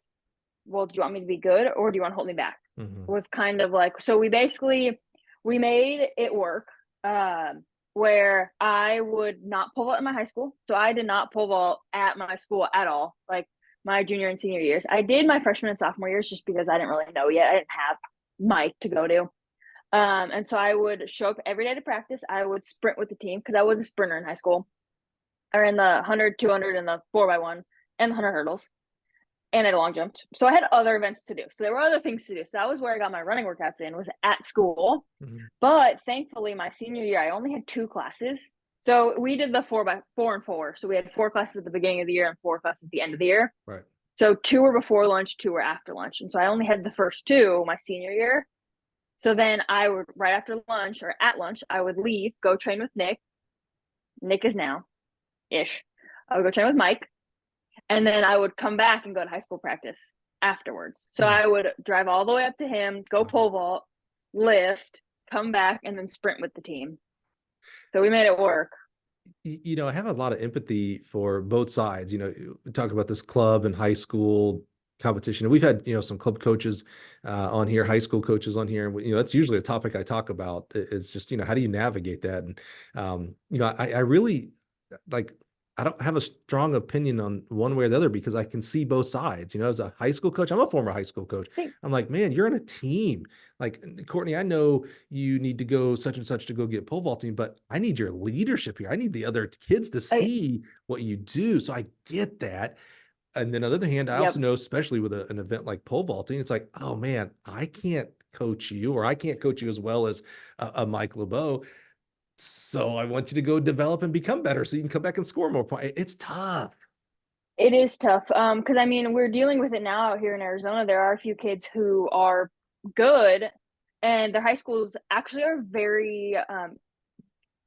well, do you want me to be good or do you want to hold me back? Mhm. Was kind of like, so we made it work where I would not pole vault in my high school. So I did not pole vault at my school at all, like my junior and senior years. I did my freshman and sophomore years just because I didn't really know yet. I didn't have Mike to go to. And so I would show up every day to practice. I would sprint with the team because I was a sprinter in high school, or in the 100, 200, and the 4x1 and the 100 hurdles. And I long jumped. So I had other events to do. So there were other things to do. So that was where I got my running workouts in, was at school. Mhm. But thankfully, my senior year, I only had 2 classes. So we did the 4x4 and 4. So we had 4 classes at the beginning of the year and 4 classes at the end of the year. Right. So 2 were before lunch, 2 were after lunch. And so I only had the first 2 my senior year. So then I would, right after lunch or at lunch, I would leave, go train with Nick. Nick is now-ish. I would go train with Mike. And then I would come back and go to high school practice afterwards. So I would drive all the way up to him, go pole vault, lift, come back, and then sprint with the team. So we made it work. You know, I have a lot of empathy for both sides. You know, we talk about this club and high school competition. And we've had, you know, some club coaches on here, high school coaches on here. And, you know, that's usually a topic I talk about. It's just, you know, how do you navigate that? And, you know, I really like, I don't have a strong opinion on one way or the other because I can see both sides. You know, as a high school coach, I'm a former high school coach. I'm like, man, you're on a team. Like, Kortney, I know you need to go such and such to go get pole vaulting, but I need your leadership here. I need the other kids to see what you do. So I get that. And then on the other hand, I also know, especially with an event like pole vaulting, it's like, oh man, I can't coach you, or I can't coach you as well as a Mike LeBeau. So I want you to go develop and become better so you can come back and score more points. It's tough. It is tough. Because I mean, we're dealing with it now out here in Arizona. There are a few kids who are good, and their high schools actually are very,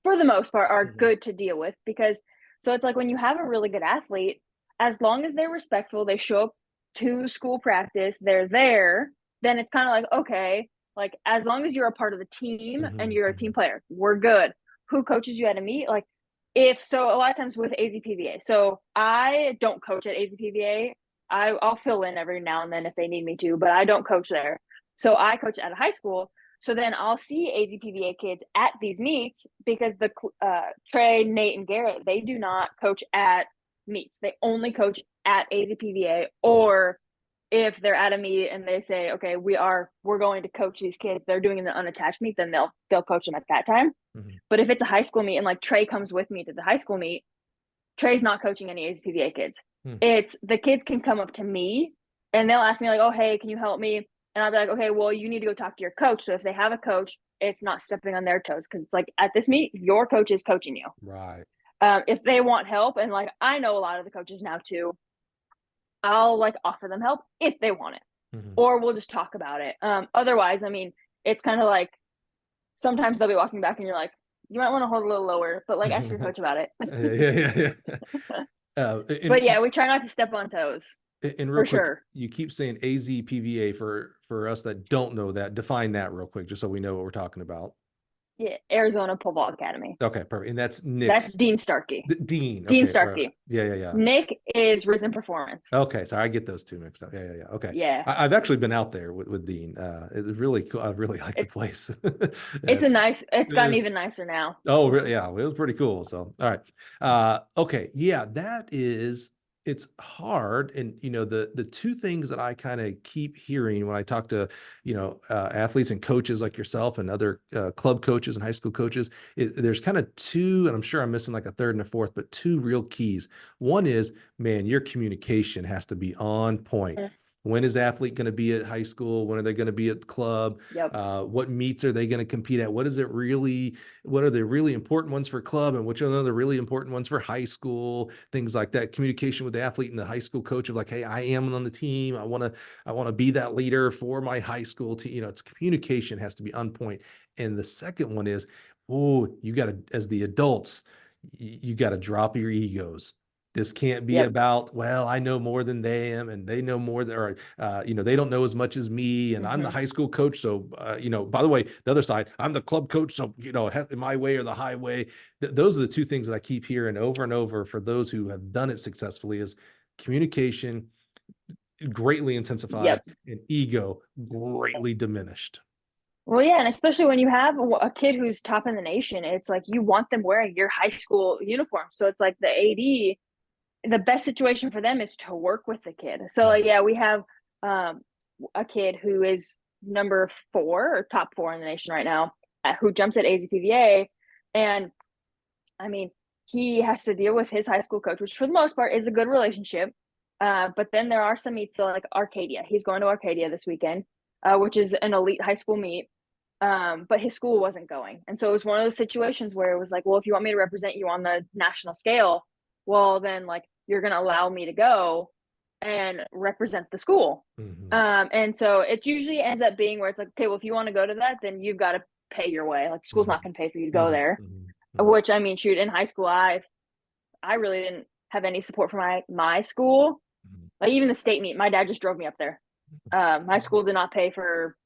for the most part, are good to deal with. Because so it's like when you have a really good athlete, as long as they're respectful, they show up to school practice, they're there, then it's kind of like, okay, like as long as you're a part of the team and you're a team player, we're good. Who coaches you at a meet? Like, if so, a lot of times with AZPVA. So I don't coach at AZPVA. I'll fill in every now and then if they need me to, but I don't coach there. So I coach at a high school. So then I'll see AZPVA kids at these meets because the Trey, Nate, and Garrett, they do not coach at meets. They only coach at AZPVA, or if they're at a meet and they say, okay, we're going to coach these kids, they're doing an unattached meet, then they'll coach them at that time. But if it's a high school meet and like Trey comes with me to the high school meet, Trey's not coaching any AZPVA kids. It's the kids can come up to me and they'll ask me like, oh, hey, can you help me? And I'll be like, okay, well, you need to go talk to your coach. So if they have a coach, it's not stepping on their toes, because it's like at this meet, your coach is coaching you. Right. If they want help, and like I know a lot of the coaches now too, I'll like offer them help if they want it, or we'll just talk about it. Otherwise, I mean, it's kind of like sometimes they'll be walking back and you're like, you might want to hold a little lower, but like ask your coach about it. But yeah, we try not to step on toes. And real quick, sure. You keep saying AZPVA for us that don't know that. Define that real quick, just so we know what we're talking about. Yeah, Arizona Pole Vault Academy. Okay, perfect. And that's Nick. That's Dean Starkey. Dean. Dean Okay, Starkey. right. Yeah. Nick is Risen Performance. Okay, sorry, I get those two mixed up. Yeah. Okay. Yeah. I've actually been out there with Dean. It's really cool. I really like the place. It's gotten even nicer now. Oh, really? Yeah, it was pretty cool. So, all right. Okay. Yeah, it's hard. And, you know, the two things that I kind of keep hearing when I talk to, you know, athletes and coaches like yourself and other club coaches and high school coaches, there's kind of two, and I'm sure I'm missing like a third and a fourth, but two real keys. One is, man, your communication has to be on point. When is athlete going to be at high school? When are they going to be at the club? What meets are they going to compete at? What are the really important ones for club, and which are the really important ones for high school? Things like that. Communication with the athlete and the high school coach of like, hey, I am on the team. I want to be that leader for my high school team. You know, it's communication has to be on point. And the second one is, you got to, as the adults, you got to drop your egos. This can't be about, well, I know more than them and they know more than, or, you know, they don't know as much as me. And I'm the high school coach. So, you know, by the way, the other side, I'm the club coach. So, you know, my way or the highway. Those are the two things that I keep hearing over and over for those who have done it successfully is communication greatly intensified and ego greatly diminished. Well, yeah, and especially when you have a kid who's top in the nation, it's like you want them wearing your high school uniform. So it's like the AD, the best situation for them is to work with the kid. So like, yeah, we have a kid who is number 4 or top 4 in the nation right now, who jumps at AZPVA. And I mean, he has to deal with his high school coach, which for the most part is a good relationship. But then there are some meets, so like Arcadia. He's going to Arcadia this weekend, which is an elite high school meet. But his school wasn't going. And so it was one of those situations where it was like, well, if you want me to represent you on the national scale, well, then like you're going to allow me to go and represent the school. Mm-hmm. And so it usually ends up being where it's like, okay, well, if you want to go to that, then you've got to pay your way. Like school's not going to pay for you to go there. Which, I mean, shoot, in high school, I really didn't have any support from my school. Like even the state meet, my dad just drove me up there. My school did not pay for,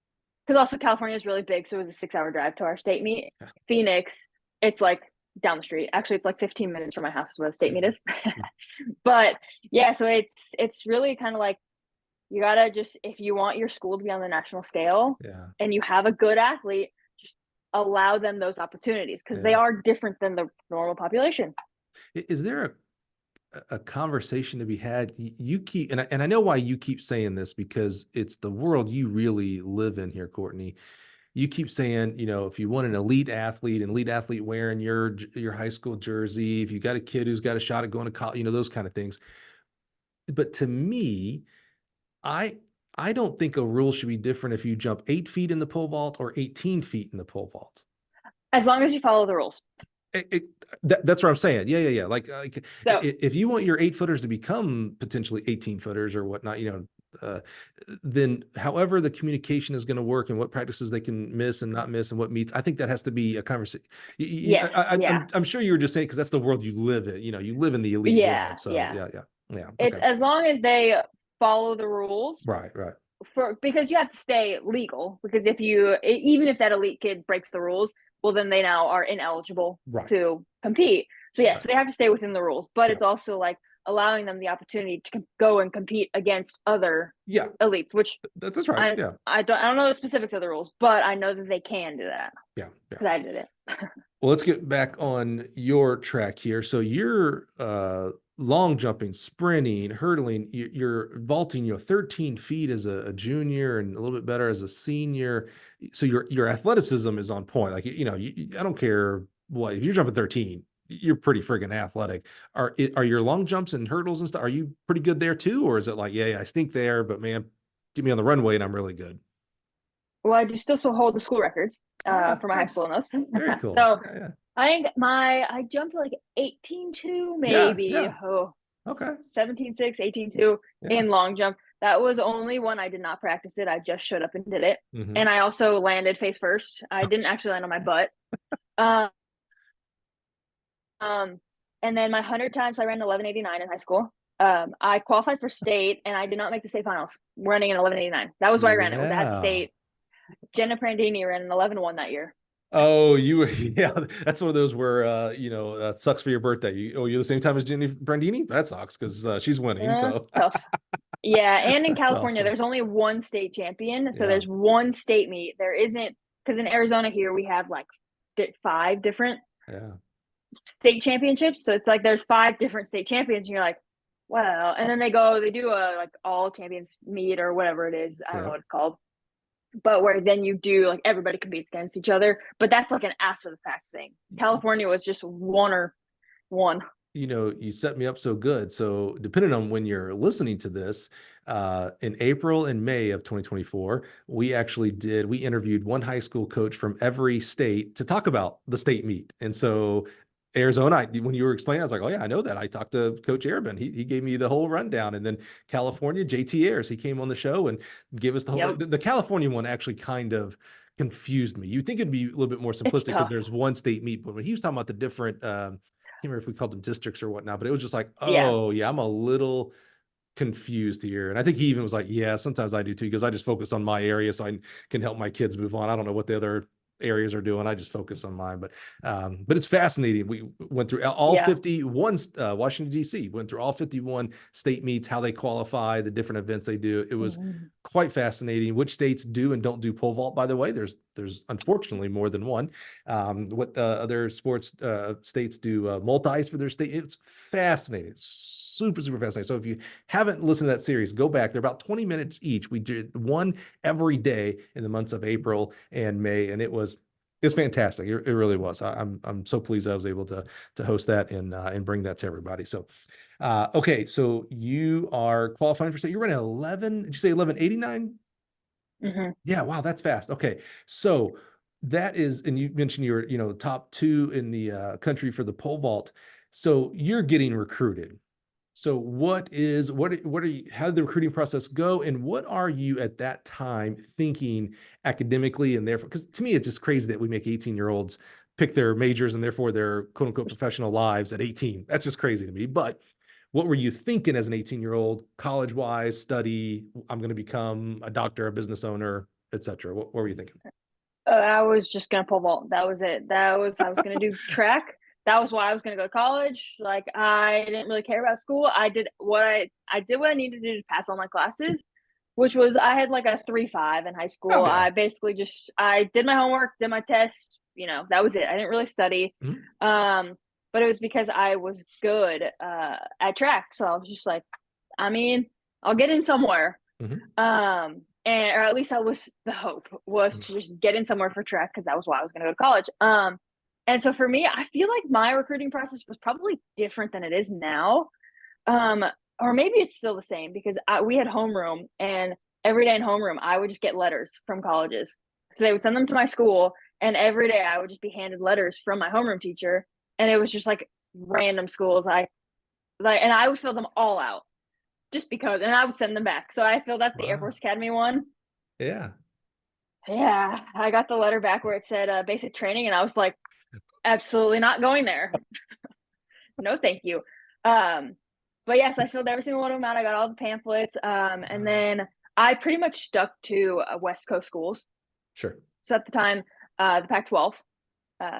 because also California is really big, so it was a 6-hour drive to our state meet. Phoenix, it's like down the street. Actually, it's like 15 minutes from my house is where the state meet is. But yeah, so it's really kind of like, you gotta just, if you want your school to be on the national scale, and you have a good athlete, just allow them those opportunities, because they are different than the normal population. Is there a conversation to be had? You keep, and I know why you keep saying this, because it's the world you really live in here, Kortney. You keep saying, you know, if you want an elite athlete wearing your high school jersey, if you got a kid who's got a shot at going to college, you know, those kind of things. But to me, I don't think a rule should be different if you jump 8 feet in the pole vault or 18 feet in the pole vault. As long as you follow the rules. That's what I'm saying. Yeah. Like So, if you want your 8-footers to become potentially 18-footers or whatnot, you know, then however the communication is going to work and what practices they can miss and not miss and what meets, I think that has to be a conversation. yes, I'm sure you were just saying, because that's the world you live in. You know, you live in the elite world. So yeah. It's okay. as long as they follow the rules. Right. Because you have to stay legal, because even if that elite kid breaks the rules, well, then they now are ineligible to compete. So yes, so they have to stay within the rules, but it's also like allowing them the opportunity to go and compete against other elites, which that's right. I don't know the specifics of the rules, but I know that they can do that. Because I did it. Well, let's get back on your track here. So you're long jumping, sprinting, hurdling, you're vaulting, you know, 13 feet as a junior and a little bit better as a senior. So your athleticism is on point. Like, you know, I don't care what, if you're jumping 13, you're pretty friggin' athletic. Are your long jumps and hurdles and stuff, are you pretty good there too? Or is it like, yeah, I stink there, but man, get me on the runway and I'm really good? Well, I do still hold the school records for my high school in those. Very cool. So I think I jumped like 18.2 maybe. Oh, okay. 17.6, 18.2 in long jump. That was only one I did not practice it. I just showed up and did it. And I also landed face first. I didn't actually land on my butt. And then my 100 times I ran 11.89 in high school. I qualified for state and I did not make the state finals running an 11.89. That was why I ran it. Was at state. Jenna Prandini ran an 11.1 that year. Oh, that's one of those where you know, it sucks for your birthday. You're the same time as Jenny Brandini? That sucks because she's winning. So tough. Yeah, and in California, awesome. There's only one state champion. So there's one state meet. There isn't, because in Arizona here we have like 5 different state championships. So it's like there's 5 different state champions, and you're like, well, and then they do a like all champions meet or whatever it is. I don't know what it's called. But where then you do like everybody competes against each other, but that's like an after the fact thing. California was just one. You know, you set me up so good. So depending on when you're listening to this, in April and May of 2024, we interviewed one high school coach from every state to talk about the state meet. And so Arizona, when you were explaining, I was like, oh yeah, I know that. I talked to Coach Arabin. He gave me the whole rundown. And then California, JT Ayers, he came on the show and gave us the whole, the California one actually kind of confused me. You'd think it'd be a little bit more simplistic because there's one state meet, but when he was talking about the different, I can't remember if we called them districts or whatnot, but it was just like, oh yeah, I'm a little confused here. And I think he even was like, yeah, sometimes I do too, because I just focus on my area so I can help my kids move on. I don't know what the other areas are doing. I just focus on mine, but it's fascinating. We went through all 51, Washington, DC, went through all 51 state meets, how they qualify, the different events they do. It was quite fascinating. Which states do and don't do pole vault, by the way. There's unfortunately more than one. What other sports states do multis for their state. It's fascinating. super, super fascinating. So if you haven't listened to that series, go back. They're about 20 minutes each. We did one every day in the months of April and May, and it's fantastic. It really was. I'm so pleased I was able to host that and bring that to everybody. So okay, so you are qualifying for state. You're running 11. Did you say 1189? Yeah, wow, that's fast. Okay, so that is, and you mentioned you're, top two in the country for the pole vault. So you're getting recruited. So what are you, how did the recruiting process go? And what are you at that time thinking academically and therefore, because to me, it's just crazy that we make 18-year-olds pick their majors and therefore their quote unquote professional lives at 18. That's just crazy to me. But what were you thinking as an 18-year-old, college-wise, study, I'm going to become a doctor, a business owner, etc.? What were you thinking? I was just gonna pole vault. That was it. I was gonna do track. That was why I was gonna go to college. Like I didn't really care about school. I did what I needed to do to pass all my classes, which was I had like a 3.5 in high school. Okay. I basically just I did my homework, did my test. That was it. I didn't really study. Mhm. But it was because I was good at track. So I was just like, I mean, I'll get in somewhere. Mhm. And or at least that was the hope, was Mhm. to just get in somewhere for track because that was why I was going to go to college. And so for me, I feel like my recruiting process was probably different than it is now. Um, or maybe it's still the same because we had homeroom, and every day in homeroom, I would just get letters from colleges. So they would send them to my school, and every day I would just be handed letters from my homeroom teacher, and it was just like random schools. And I would fill them all out just because, and I would send them back. So I filled out the Air Wow. Force Academy one. Yeah. Yeah, I got the letter back where it said basic training, and I was like, absolutely not going there. No, thank you. But yes, I filled every single one of them out. I got all the pamphlets, and Wow. then I pretty much stuck to West Coast schools. Sure. So at the time, the Pac-12.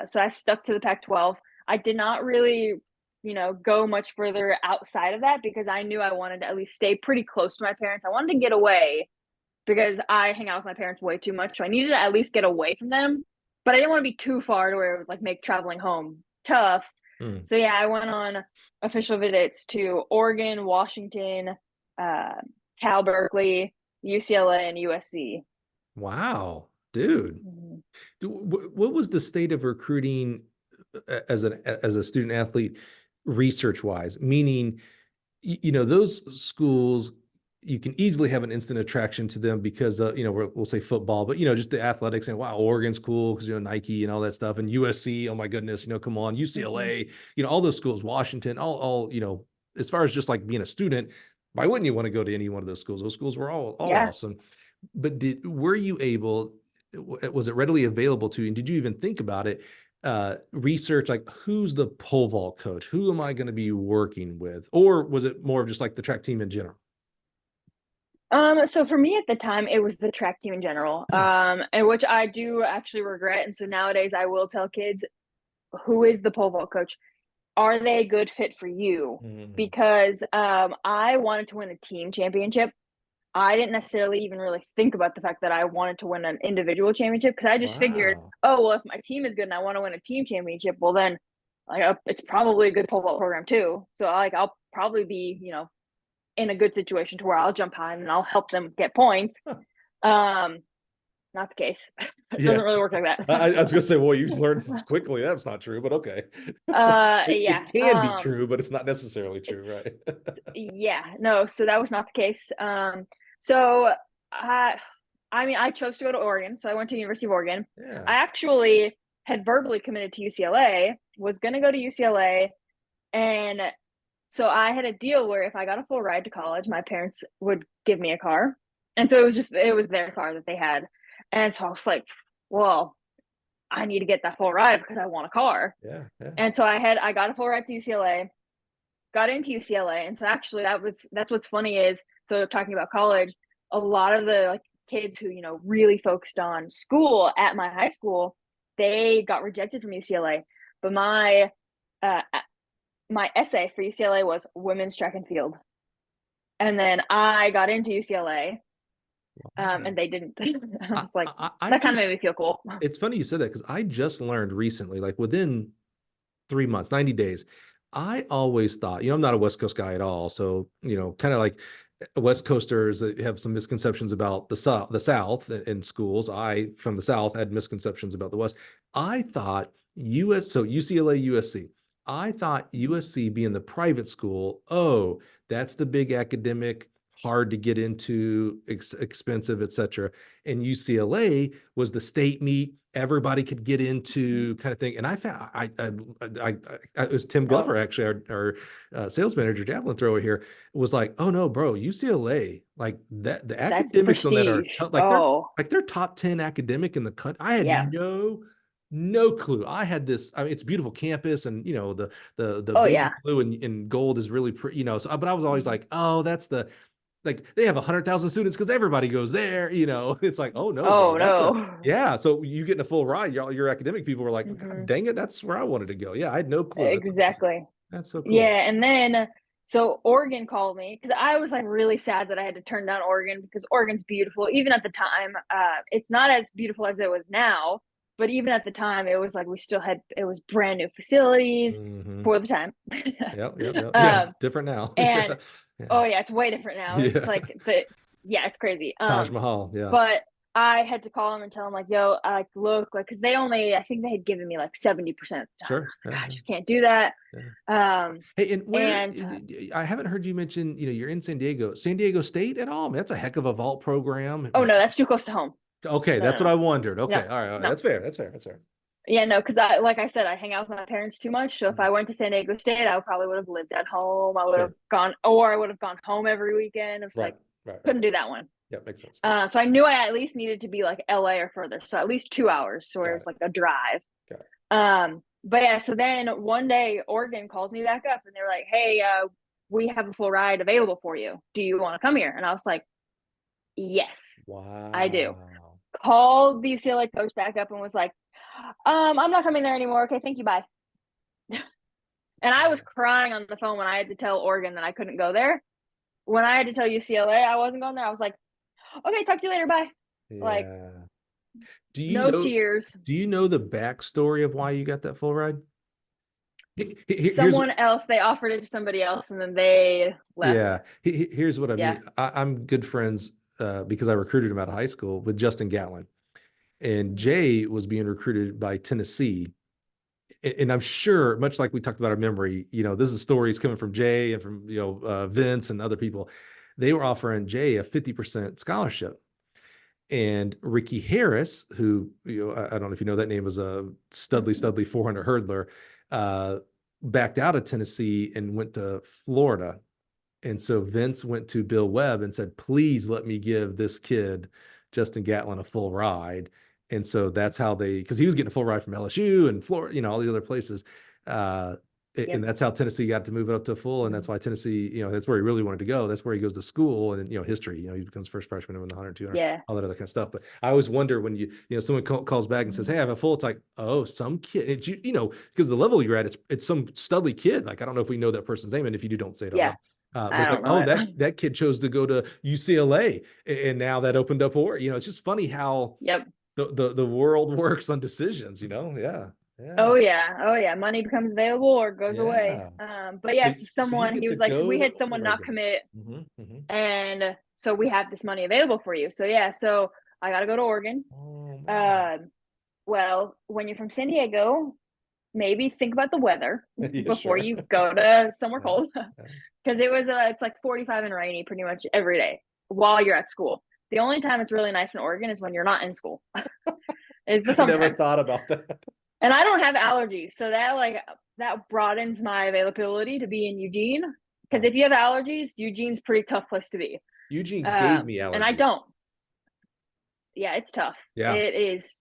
So I stuck to the Pac-12. I did not really, go much further outside of that because I knew I wanted to at least stay pretty close to my parents. I wanted to get away because I hang out with my parents way too much. So I needed to at least get away from them. But I didn't want to be too far to where it would like make traveling home tough. Mm. So yeah, I went on official visits to Oregon, Washington, uh, Cal Berkeley, UCLA, and USC. Wow, dude. Mhm. What was the state of recruiting as a student athlete research wise? Meaning, those schools, you can easily have an instant attraction to them because we'll say football, but just the athletics and wow, Oregon's cool because Nike and all that stuff, and USC, oh my goodness, come on, Mhm. UCLA, all those schools, Washington, all as far as just like being a student, why wouldn't you want to go to any one of those schools? Those schools were all Yeah. awesome. But were you able, was it readily available to you? And did you even think about it? Research like who's the pole vault coach? Who am I going to be working with? Or was it more of just like the track team in general? So for me at the time, it was the track team in general, Hmm. and which I do actually regret. And so nowadays, I will tell kids who is the pole vault coach. Are they a good fit for you? Mm. Because I wanted to win a team championship. I didn't necessarily even really think about the fact that I wanted to win an individual championship because I just figured, Wow. oh well, if my team is good and I want to win a team championship, well then, like it's probably a good pole vault program too. So like I'll probably be in a good situation to where I'll jump high and I'll help them get points. Huh. Um, Not the case. It Yeah. doesn't really work like that. I was gonna say, well, you've learned this quickly. That's not true, but okay. Yeah. It can be true, but it's not necessarily true, It's right? yeah, no, so that was not the case. So I I mean, I chose to go to Oregon, so I went to University of Oregon. Yeah. I actually had verbally committed to UCLA, was gonna go to UCLA, and so I had a deal where if I got a full ride to college, my parents would give me a car. And so it was their car that they had. And so I was like, well, I need to get that full ride because I want a car. Yeah. Yeah. And so I got a full ride to UCLA, got into UCLA. And so actually that's what's funny is so talking about college, a lot of the like kids who, really focused on school at my high school, they got rejected from UCLA. But uh my essay for UCLA was women's track and field. And then I got into UCLA, Wow. and they didn't. I I, was like, I that kind of made just, me feel cool. it's funny you said that because I just learned recently, like within 3 months, 90 days, I always thought, I'm not a West Coast guy at all. So, kind of like West Coasters that have some misconceptions about the South in schools. I, from the South, had misconceptions about the West. I thought so UCLA, USC. I thought USC being the private school, oh, that's the big academic, hard to get into, expensive, etc. And UCLA was the state meet, everybody could get into kind of thing. And I found it was Tim Oh, Glover, actually, our sales manager, javelin thrower here, was like, oh no, bro, UCLA, like that, the that's academics on that are prestige. tough. Oh, Like they're top 10 academic in the country. I had yeah. no clue. I had this, I mean, it's a beautiful campus, and the Oh, baby yeah. blue and gold is really pretty, so, but I was always Mhm. like, oh, that's like they have 100,000 students because everybody goes there, it's like, oh no, bro, Oh, no. yeah. So you getting a full ride, your academic people were like, God Mhm. dang it, that's where I wanted to go. Yeah, I had no clue. That's awesome. Exactly. That's so cool. Yeah, and then so Oregon called me because I was like really sad that I had to turn down Oregon because Oregon's beautiful. Even at the time, it's not as beautiful as it was now, but even at the time, it was like we still had it was brand new facilities Mm-hmm. for the time. Yep, yep, yep. Yeah, um, different now. and Yeah, oh yeah, it's way different now. It's yeah. like the yeah, it's crazy. Taj Mahal. Yeah, But I had to call him and tell him like, yo, like look, like because I think they had given me like 70% of the time. I sure. was like, Yeah, I just can't do that. yeah. Um, Hey, and and I haven't heard you mention, you're in San Diego State at all? Man, that's a heck of a vault program. oh no, that's too close to home. Okay, No, that's no, what no, I wondered. no, Okay, all right. no. That's fair. That's fair. That's fair. Yeah, no, because like I said, I hang out with my parents too much. So if I went to San Diego State, I probably would have lived at home. I would have Sure. gone, or I would have gone home every weekend. It was Right. like Right. Right. couldn't do that one. Yeah, makes sense. Makes sense. So I knew I at least needed to be like LA or further, so at least 2 hours, so it Got was it. like a drive. Got it. But yeah, so then one day Oregon calls me back up and they're like, "Hey, we have a full ride available for you. Do you want to come here?" And I was like, "Yes, I do." Wow. Called the UCLA coach back up and was like, I'm not coming there anymore. Okay, thank you, bye." And I was crying on the phone when I had to tell Oregon that I couldn't go there. When I had to tell UCLA I wasn't going there, I was like, "Okay, talk to you later, bye." Like, Yeah. Do you no know, tears. do you know the backstory of why you got that full ride? Here's Someone else, they offered it to somebody else and then they left. Yeah. Here's what I Yeah. mean. I'm good friends because I recruited him out of high school with Justin Gatlin, and Mhm. Jay was being recruited by Tennessee. And I'm sure, much like we talked about our memory, this is stories coming from Jay and from, Vince and other people. They were offering Jay a 50% scholarship. And Ricky Harris, who, I don't know if you know that name, was a Mhm. Studley 400 hurdler, uh, backed out of Tennessee and went to Florida. And so Vince went to Bill Webb and said, please let me give this kid, Justin Gatlin, a full ride. And so that's how because he was getting a full ride from LSU and Florida, all the other places. Uh, and Yep. that's how Tennessee got to move it up to full. And that's Mhm. why Tennessee, that's where he really wanted to go. That's where he goes to school. And then, history, he becomes first freshman in the 100, 200, Yeah. all that other kind of stuff. But I always wonder when someone calls back and says, Mhm. hey, I have a full, it's like, oh, some kid, it's, because the level you're at, it's some studly kid. Like, I don't know if we know that person's name. And if you do, don't say it out Yeah. loud. But I it's like, don't know oh, it. that kid chose to go to UCLA, and now that opened up, or it's just funny how Yep. the world works on decisions. Yeah, yeah, Oh yeah. Oh yeah. Money becomes available or goes away. yeah. But yeah, So, so so you someone get he to was like, so go we to had someone not Oregon. commit Mm-hmm. and so we have this money available for you. So yeah, so I gotta go to Oregon. Oh man, Um, well, when you're from San Diego, maybe think about the weather yeah, before sure. you go to somewhere Yeah, cold. yeah. Because it's like 45 and rainy pretty much every day while you're at school. The only time it's really nice in Oregon is when you're not in school. It's the I never summertime. thought about that. And I don't have allergies, so that broadens my availability to be in Eugene. Because Wow. if you have allergies, Eugene's a pretty tough place to be. Eugene gave me And I allergies. don't. Yeah, it's tough. Yeah. It is.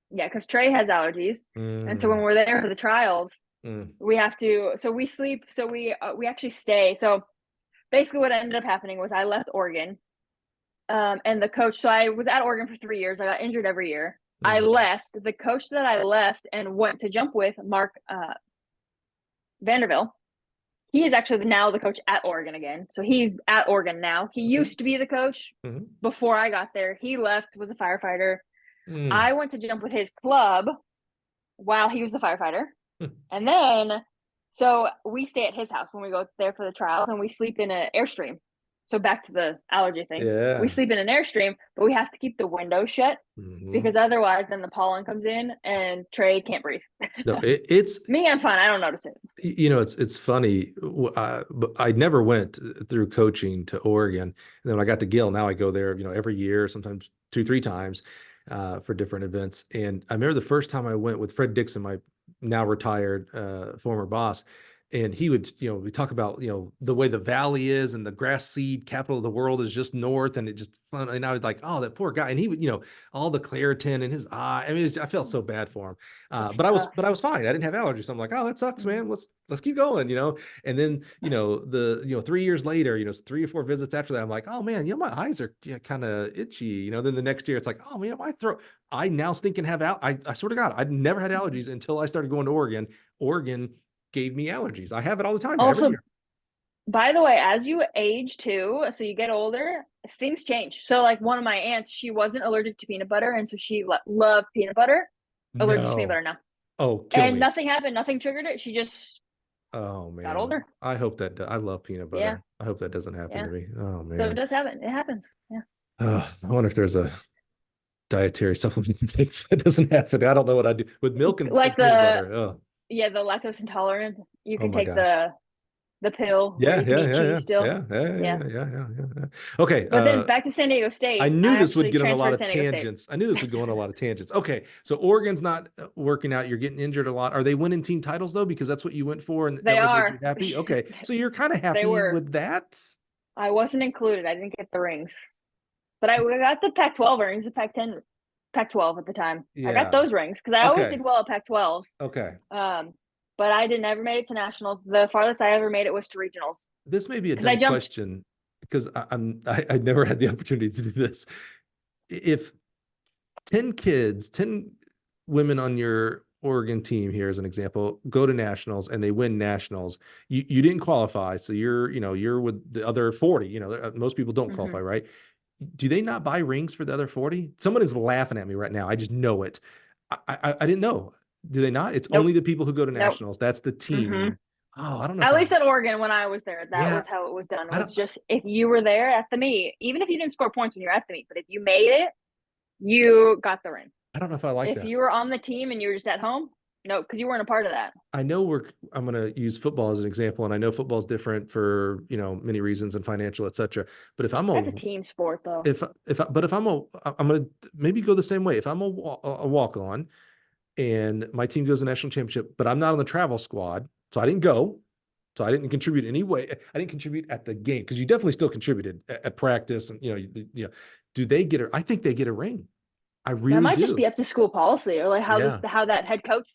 Yeah, because Trey has allergies, and so when Mm, we're there for the trials, mm, we have to. So we sleep. So we actually stay. So basically, what ended up happening was I left Oregon. And the coach, so I was at Oregon for 3 years. I got injured every year. I mhm. left. The coach that I left and went to jump with, Mark Vanderbilt, he is actually now the coach at Oregon again. So he's at Oregon now. He Okay. used to be the coach Mhm. before I got there. He left, was a firefighter. Mm. I went to jump with his club while he was the firefighter. Mm. And then So we stay at his house when we go there for the trials, and we sleep in an Airstream. So back to the allergy thing. We Yeah. sleep in an Airstream, but we have to keep the window shut Mhm. because otherwise then the pollen comes in and Trey can't breathe. No, it's Me, I'm fine. I don't notice it. it's funny. But I never went through coaching to Oregon, and then when I got to Gill, now I go there, every year, sometimes two, three times, for different events. And I remember the first time I went with Fred Dixon, my now retired former boss, and he would, we talk about, the way the valley is and the grass seed capital of the world is just north, and it just fun. And I was like, oh, that poor guy, and he would, all the Claritin in his eye. I mean, I felt so bad for him. It's But I tough. was fine. I didn't have allergies. So I'm like, oh, that sucks, man. Let's keep going. And then, 3 years later, 3 or 4 visits after that, I'm like, oh man, my eyes are kind of itchy. Then the next year it's like, oh man, my throat. I now stink and have I swear to God, I'd never had allergies until I started going to Oregon. Oregon gave me allergies. I have it all the time, every Also, year. by the way, as you age too, so you get older, things change. So like one of my aunts, she wasn't allergic to peanut butter, and so she loved peanut butter. Allergic to peanut No. butter now, Oh, kill and me. nothing happened. Nothing triggered it. She just Oh got man. older. I hope that I love peanut Yeah, butter. I hope that doesn't happen yeah. to me. Oh So it man. does happen. It happens. Yeah. I wonder if there's a dietary supplement that doesn't happen. I don't know what I do with milk Like and peanut the butter. Oh, yeah, the lactose intolerant. You oh can my take gosh. the pill where Yeah, you can yeah, eat yeah, cheese yeah, still. yeah, yeah, Yeah. yeah, yeah, yeah, yeah, yeah. Okay. But then back to San Diego I State. knew I this would actually get on a transferred lot to of San Diego State. tangents. I knew this would go on a lot of tangents. Okay. So Oregon's not working out. You're getting injured a lot. Are they winning team titles though? Because that's what you went for and They that what made you are. happy? Okay. So you're kind of They happy were. with that? I wasn't included. I didn't get the rings. But I got the Pac-12 rings, the Pac-10, Pac-12 at the time. I got Yeah. those rings because I always Okay. did well at Pac-12s. Okay. Um, but I did never made it to nationals. The farthest I ever made it was to regionals This may be a because I dumb jumped. question because I never had the opportunity to do this. If 10 kids, 10 women on your Oregon team here as an example, go to nationals and they win nationals, you didn't qualify. So you're with the other 40, most people don't Mm-hmm. qualify, right? Do they not buy rings for the other 40? Someone is laughing at me right now. I just know it. I didn't know. Do they not? It's Nope. only the people who go to Nope. nationals. That's the Mm-hmm. team. Oh, I don't know if At I, least at Oregon when I was there, that yeah, was how it was done. It I was don't, just if you were there at the meet, even if you didn't score points when you're at the meet, but if you made it, you got the ring. I don't know if I like If that. you were on the team and you were just at home, no, because you weren't a part of that. I know I'm going to use football as an example, and I know football is different for, many reasons and financial, et cetera. But if I'm That's a, a team sport, though. but if I'm going to maybe go the same way. If I'm a walk on and my team goes to national championship, but I'm not on the travel squad, so I didn't go. So I didn't contribute anyway. I didn't contribute at the game because you definitely still contributed at practice. And, do they get I think they get a ring. I That really might just do. be up to school policy or like Yeah. how that head coach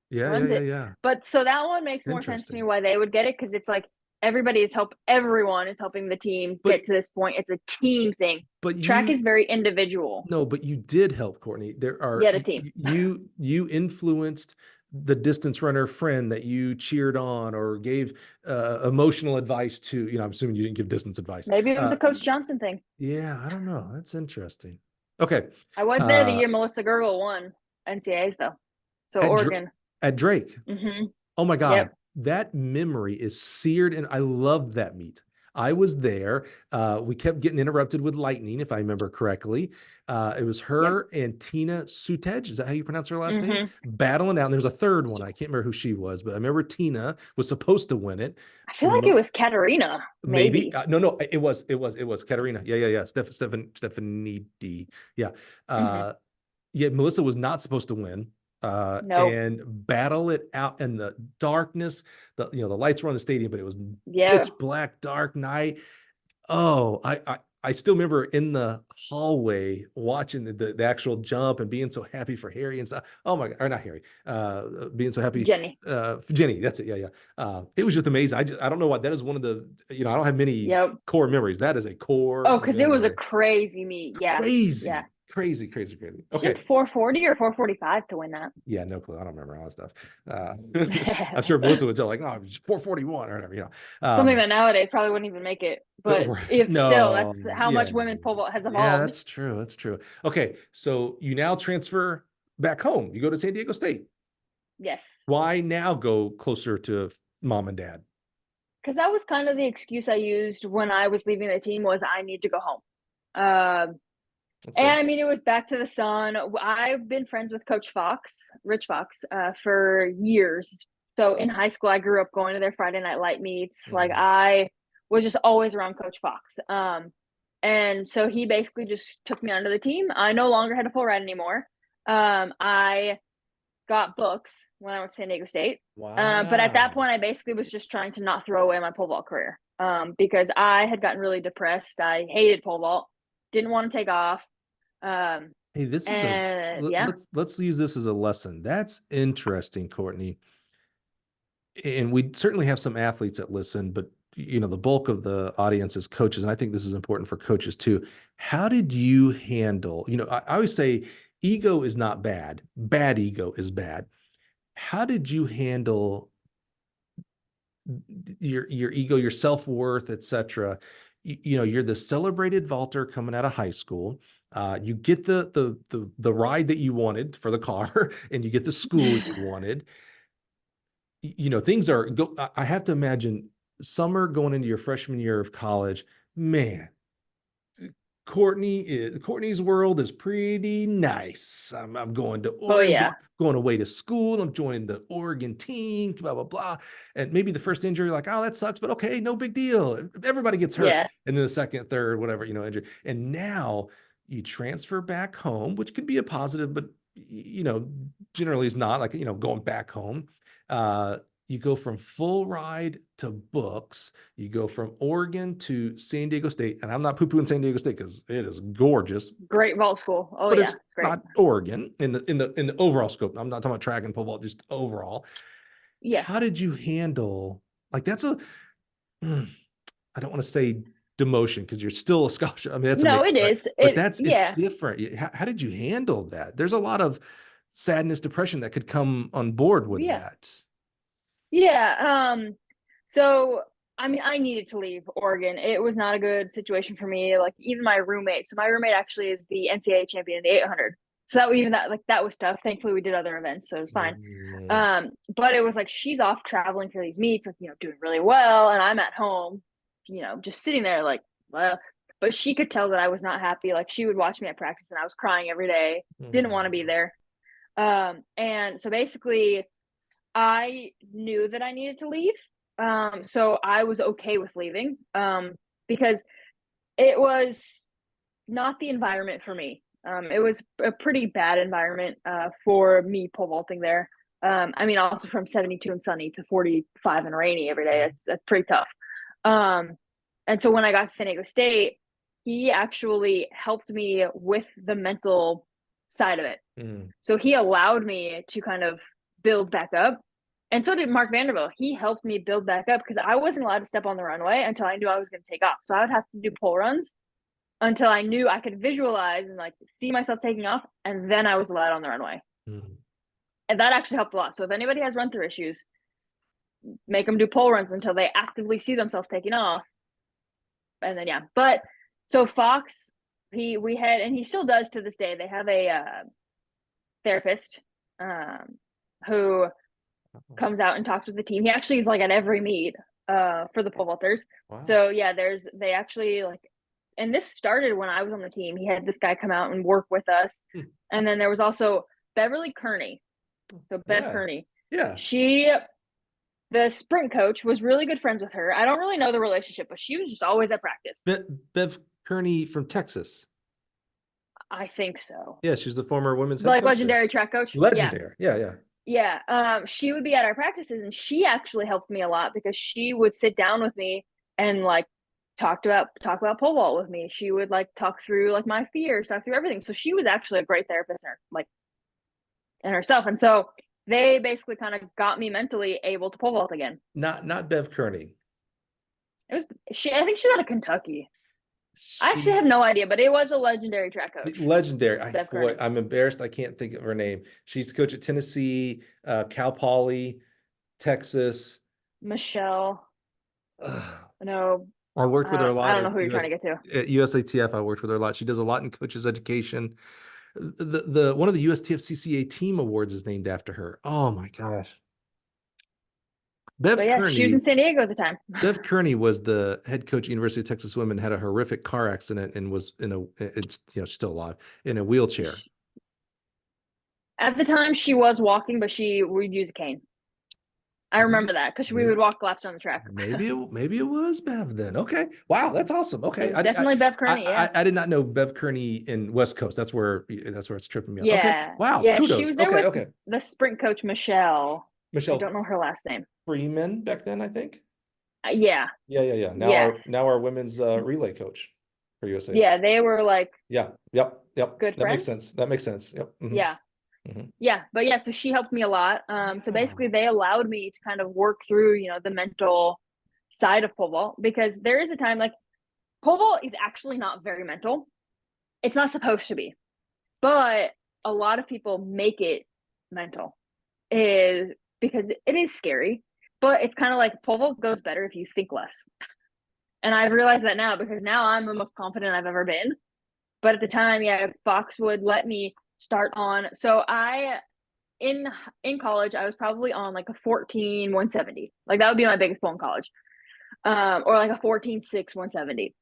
Yeah. Yeah. runs Yeah. it. Yeah. But so that one makes more sense to me Interesting. why they would get it because it's like everyone is helping the team But, get to this point. It's a team thing. but Track you, is very individual. No, but you did help, Kortney. There are Yeah, the team. you influenced the distance runner friend that you cheered on or gave emotional advice to. I'm assuming you didn't give distance advice. Maybe it was a Coach Johnson thing. Yeah, I don't know. That's interesting. Okay, I was there the uh, year Melissa Gergel won NCAAs though. So at Oregon. at Drake. Mm-hmm. Oh my God, Yep. that memory is seared, and I loved that meet. I was there. We kept getting interrupted with lightning, if I remember correctly. It was Yep. her and Tina Sutej. Is that how you pronounce her last name? Mm-hmm. Battling out. And there's a third one. I can't remember who she was, but I remember Tina was supposed to win it. I feel like it was Katarina, Maybe maybe. no, it was Katerina. Yeah. Stephanie D. Yeah. Mm-hmm. Uh, yeah, Melissa was not supposed to win, Nope. and battle it out in the darkness. The lights were on the stadium, but it was Yeah. pitch black, dark night. Oh, I still remember in the hallway watching the actual jump and being so happy for Harry and stuff. Oh my God, or not Harry, being so happy. Jenny. Jenny, that's it. Yeah, yeah. It was just amazing. I don't know what that is. One of the, I don't have many Yep. core memories. That is a core Oh, because it was a memory. crazy meet. Yeah. Yeah. Crazy, crazy, crazy, crazy. She had Okay. 440 or 445 to win that. Yeah, no clue. I don't remember all that stuff. I'm sure Melissa would tell like, no, it's 441 or whatever, Something Um, that nowadays probably wouldn't even make it. but But it's still, no, that's how yeah, much women's pole vault has yeah, evolved. that's true. That's true. Okay, so you now transfer back home. You go to San Diego State. Yes. Why now go closer to mom and dad? Because that was kind of the excuse I used when I was leaving the team was I need to go home. Um, That's and fair. I mean, it was back to the sun. I've been friends with Coach Fox, Rich Fox, for years. So in high school, I grew up going to their Friday night light meets. Like Mhm. I was just always around Coach Fox. And so he basically just took me onto the team. I no longer had a full ride anymore. I got books when I went to San Diego State. But at that Wow. point, I basically was just trying to not throw away my pole vault career because I had gotten really depressed. I hated pole vault, didn't want to take off. Um, Hey, this is a and yeah, let's use this as a lesson. That's interesting, Kortney. And we certainly have some athletes that listen, but the bulk of the audience is coaches, and I think this is important for coaches too. How did you handle, I always say ego is not bad. Bad ego is bad. How did you handle your ego, your self-worth, etc.? You're the celebrated vaulter coming out of high school. You get the ride that you wanted for the car, and you get the school you wanted. Things are go. I have to imagine summer going into your freshman year of college. Man, Kortney's world is pretty nice. I'm going to oh Oregon, yeah, going away to school. I'm joining the Oregon team, blah, blah, blah. And maybe the first injury, like, oh, that sucks, but okay, no big deal. Everybody gets hurt. yeah, And then the second, third, whatever, injury. And now you transfer back home, which could be a positive, but generally is not like, going back home. You go from full ride to books. You go from Oregon to San Diego State, and I'm not poo-pooing San Diego State because it is gorgeous, great vault school. Oh but yeah, it's great. not Oregon in the overall scope. I'm not talking about track and pole vault, just overall. Yeah, How did you handle like that's a I don't want to say demotion because you're still a scholarship. I mean, that's a no, mix, it right? is. But It it's yeah, different. How did you handle that? There's a lot of sadness, depression that could come on board with yeah, that. yeah. So I mean, I needed to leave Oregon. It was not a good situation for me. Like even my roommate. So my roommate actually is the NCAA champion in the 800. So that was tough. Thankfully, we did other events, so it was fine. Mm, But it was like she's off traveling for these meets, like doing really well, and I'm at home, just sitting there, like, well. But she could tell that I was not happy. Like she would watch me at practice, and I was crying every day. Didn't want to be mm, there. And so basically, I knew that I needed to leave. So I was okay with leaving. Because it was not the environment for me. It was a pretty bad environment for me pole vaulting there. I mean, also from 72 and sunny to 45 and rainy every day. That's pretty tough. Um, and so when I got to San Diego State, he actually helped me with the mental side of it. mm. So he allowed me to kind of build back up. And so did Mark Vanderbilt. He helped me build back up because I wasn't allowed to step on the runway until I knew I was going to take off. So I would have to do pole runs until I knew I could visualize and like see myself taking off, and then I was allowed on the runway. Mm. And that actually helped a lot. So if anybody has run through issues, make them do pole runs until they actively see themselves taking off. And then yeah. But so Fox, we had, and he still does to this day. They have a therapist who comes out and talks with the team. He actually is like at every meet for the pole vaulters. Wow. So yeah, they actually like, and this started when I was on the team. He had this guy come out and work with us. Hmm. And then there was also Beverly Kearney. So Bev Yeah. Kearney. Yeah. She the sprint coach was really good friends with her. I don't really know the relationship, but she was just always at practice. Bev Kearney from Texas. I think so. Yeah, she's the former women's head Like coach there. legendary track coach. Yeah. Legendary. Yeah, yeah. Yeah. She would be at our practices and she actually helped me a lot because she would sit down with me and like talk about pole vault with me. She would like talk through like my fears, talk through everything. So she was actually a great therapist in herself. And so they basically kind of got me mentally able to pole vault again. Not Bev Kearney. It was I think she's out of Kentucky. I actually She have no idea, but it was a legendary track coach. legendary. Bev Boy, Kearney. I'm embarrassed. I can't think of her name. She's coach at Tennessee, Cal Poly, Texas. Michelle. Ugh. No, I worked with her a I lot don't know at who you're trying to get to. USATF. I worked with her a lot. She does a lot in coaches education. The one of the USTF CCA team awards is named after her. Oh my gosh. But yeah, she was in San Diego at the time. Bev Kearney was the head coach at University of Texas Women, had a horrific car accident and was it's, she's still alive, in a wheelchair. At the time, she was walking, but she would use a cane. I remember that because we would walk laps on the track. Maybe it was Bev then. Okay. Wow, that's awesome. Okay. Definitely Bev Kearney. Yeah. I did not know Bev Kearney in West Coast. That's where it's tripping me up. Yeah. Okay. Wow. Yeah. Kudos. She was there with the sprint coach, Michelle. I don't know her last name. Freeman back then, I think. Yeah. Yeah. Now our women's relay coach for USA. Yeah. They were like. Yeah. Yep. Good. That makes sense. Yep. Mm-hmm. Yeah. Mm-hmm. Yeah, but yeah, so she helped me a lot. So basically they allowed me to kind of work through, the mental side of pole vault, because there is a time like pole vault is actually not very mental. It's not supposed to be, but a lot of people make it mental because it is scary, but it's kind of like pole vault goes better if you think less. And I've realized that now, because now I'm the most confident I've ever been. But at the time, yeah, Fox would let me start on. So in college, I was probably on like a 14 170. Like that would be my biggest pole in college. Or like a 14 6 170.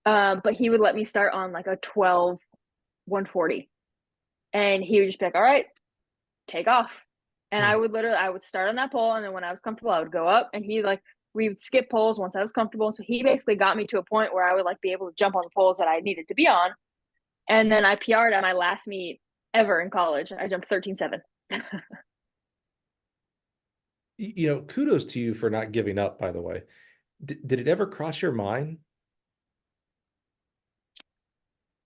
But he would let me start on like a 12 140. And he would just be like, all right, take off. And I would start on that pole, and then when I was comfortable, I would go up, and we would skip poles once I was comfortable. So he basically got me to a point where I would like be able to jump on the poles that I needed to be on. And then I PR'd at my last meet ever in college. I jumped 13.7. Kudos to you for not giving up, by the way. Did it ever cross your mind?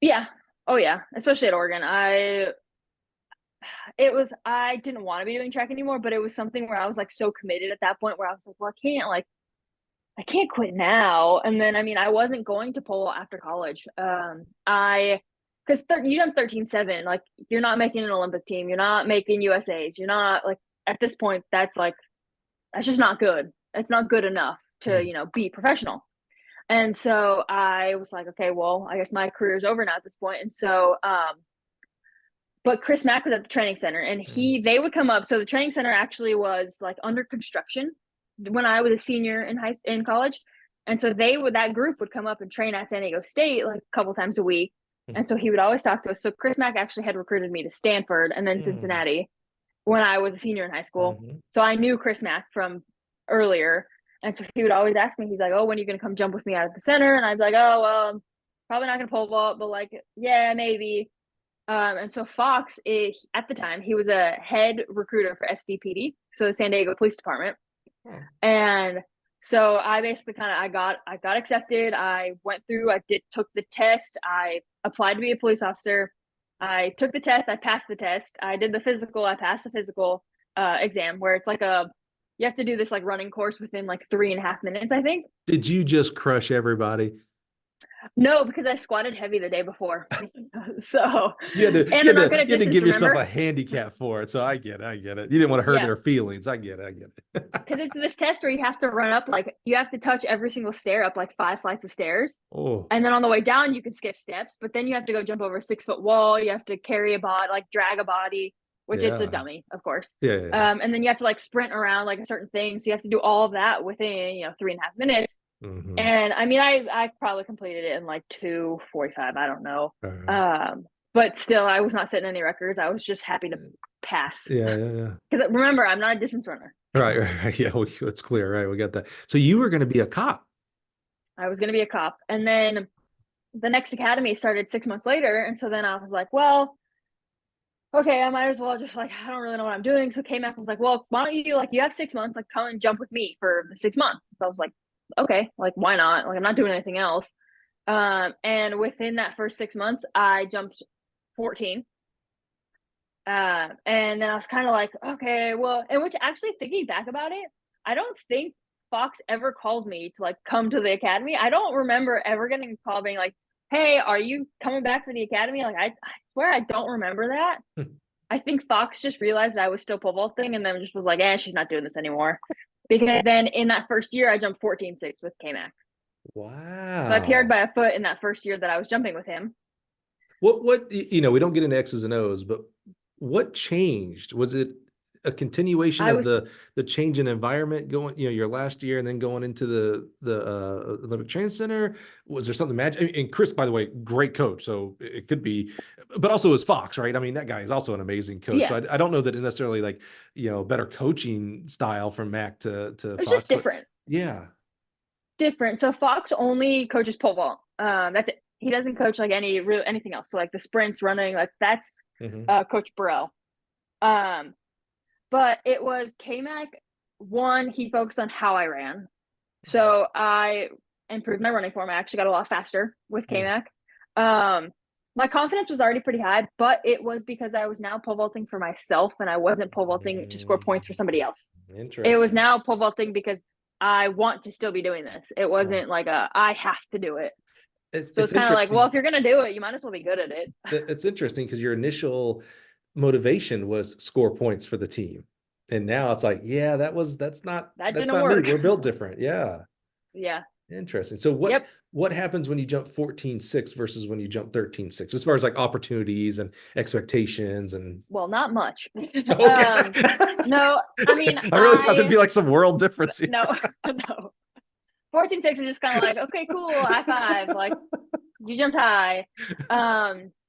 Yeah. Oh yeah. Especially at Oregon. I didn't want to be doing track anymore, but it was something where I was like so committed at that point where I was like, well, I can't quit now. And then, I wasn't going to pole after college. Because you jump 13.7, like you're not making an Olympic team, you're not making USAs, you're not like at this point that's just not good. It's not good enough to be professional. And so I was like, okay, well, I guess my career is over now at this point. And so but Chris Mack was at the training center, and they would come up. So the training center actually was like under construction when I was a senior in college. And so that group would come up and train at San Diego State like a couple times a week. And so he would always talk to us. So Chris Mack actually had recruited me to Stanford and then Cincinnati when I was a senior in high school. So I knew Chris Mack from earlier. And so he would always ask me, he's like, oh, when are you going to come jump with me out of the center? And I'd be like, oh, well, I'm probably not going to pole vault, but like, yeah, maybe. And so Fox, at the time, he was a head recruiter for SDPD, so the San Diego Police Department. And so I basically I got accepted. I went through, took the test. I applied to be a police officer. I took the test. I passed the test. I did the physical. I passed the physical exam, where it's like you have to do this like running course within like 3.5 minutes, I think. Did you just crush everybody? No, because I squatted heavy the day before. So you had to give yourself a handicap for it. So I get it. You didn't want to hurt their feelings. I get it. Because it's this test where you have to run up, like you have to touch every single stair up like 5 flights of stairs. Oh. And then on the way down, you can skip steps, but then you have to go jump over a 6-foot wall. You have to carry a body, like drag a body, which it's a dummy, of course. Yeah. And then you have to like sprint around like a certain thing. So you have to do all of that within, 3.5 minutes. And I probably completed it in like 2:45. I don't know. But still, I was not setting any records. I was just happy to pass. Yeah. Because remember, I'm not a distance runner. Right. Yeah, it's clear. Right. We got that. So you were going to be a cop. I was going to be a cop. And then the next academy started 6 months later. And so then I was like, well, okay, I might as well just I don't really know what I'm doing. So K-Mac was like, well, why don't you you have 6 months, come and jump with me for the 6 months. So I was like, okay, why not? I'm not doing anything else. And within that first 6 months, I jumped 14. And then I was kind of like, okay, well, and which actually thinking back about it, I don't think Fox ever called me to come to the academy. I don't remember ever getting a call being like, hey, are you coming back for the academy? I swear I don't remember that. I think Fox just realized I was still pole vaulting and then just was like, she's not doing this anymore. Because then in that first year, I jumped 14.6 with K-Mac. Wow. So I PR'd by a foot in that first year that I was jumping with him. What we don't get into X's and O's, but what changed? Was it a continuation I of was the change in environment going, your last year and then going into the Olympic Training Center? Was there something magic? And Chris, by the way, great coach. So it could be, but also is Fox, right? I mean, that guy is also an amazing coach. So yeah, I don't know that it necessarily like, better coaching style from Mac to it's just Fox, but different. yeah. Different. So Fox only coaches pole vault. That's it. He doesn't coach like anything else. So like the sprints, running, like that's Mhm. Coach Burrell. But it was KMAC. One, he focused on how I ran. So I improved my running form. I actually got a lot faster with Mm. KMAC. My confidence was already pretty high, but it was because I was now pole vaulting for myself and I wasn't pole vaulting to score points for somebody else. It was Interesting. now pole vaulting because I want to still be doing this. It Yeah. wasn't like I have to do it. So It's it's kind of like, well, if interesting. you're gonna do it, you might as well be good at it. It's interesting because your initial motivation was score points for the team. And now it's like, yeah, That that's didn't not me. work. We're built different. Yeah. Yeah. Interesting. So Yep. what happens when you jump 14.6 versus when you jump 13.6 as far as like opportunities and expectations and Well, not much. okay. No, I mean, I really thought there'd be like some world difference here. no, no. 14.6 is just kind of like, okay, cool, high five. Like you jumped high.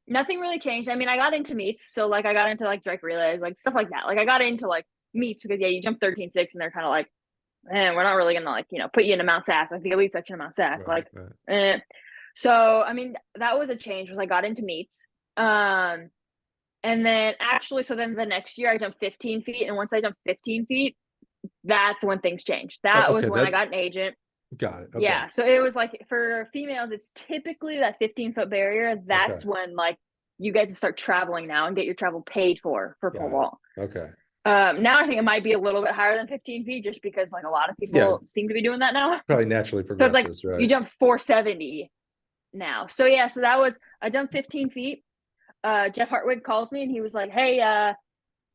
Nothing really changed. I mean, I got into meets, so like I got into like direct relays, like stuff like that. Like I got into like meets because yeah, you jump 13.6 and they're kind of like, we're not really gonna like, put you in a Mount Sac, like the elite section of Mount Sac. Right, Like, right. so I mean, that was a change was I got into meets. And then actually, so then the next year I jumped 15 feet. And once I jumped 15 feet, that's when things changed. That Oh, was okay. when I That got an agent. got it. Okay. Yeah. So it was like for females, it's typically that 15-foot barrier. Okay. That's when like you get to start traveling now and get your travel paid for pole Got it. vault. Okay. Now I think it might be a little bit higher than 15 feet just because like a lot of Yeah. people seem to be doing that now. Probably naturally So it's like progresses, you right? jump 470 now. So yeah, so that was I jumped 15 feet. Jeff Hartwig calls me and he was like, "Hey,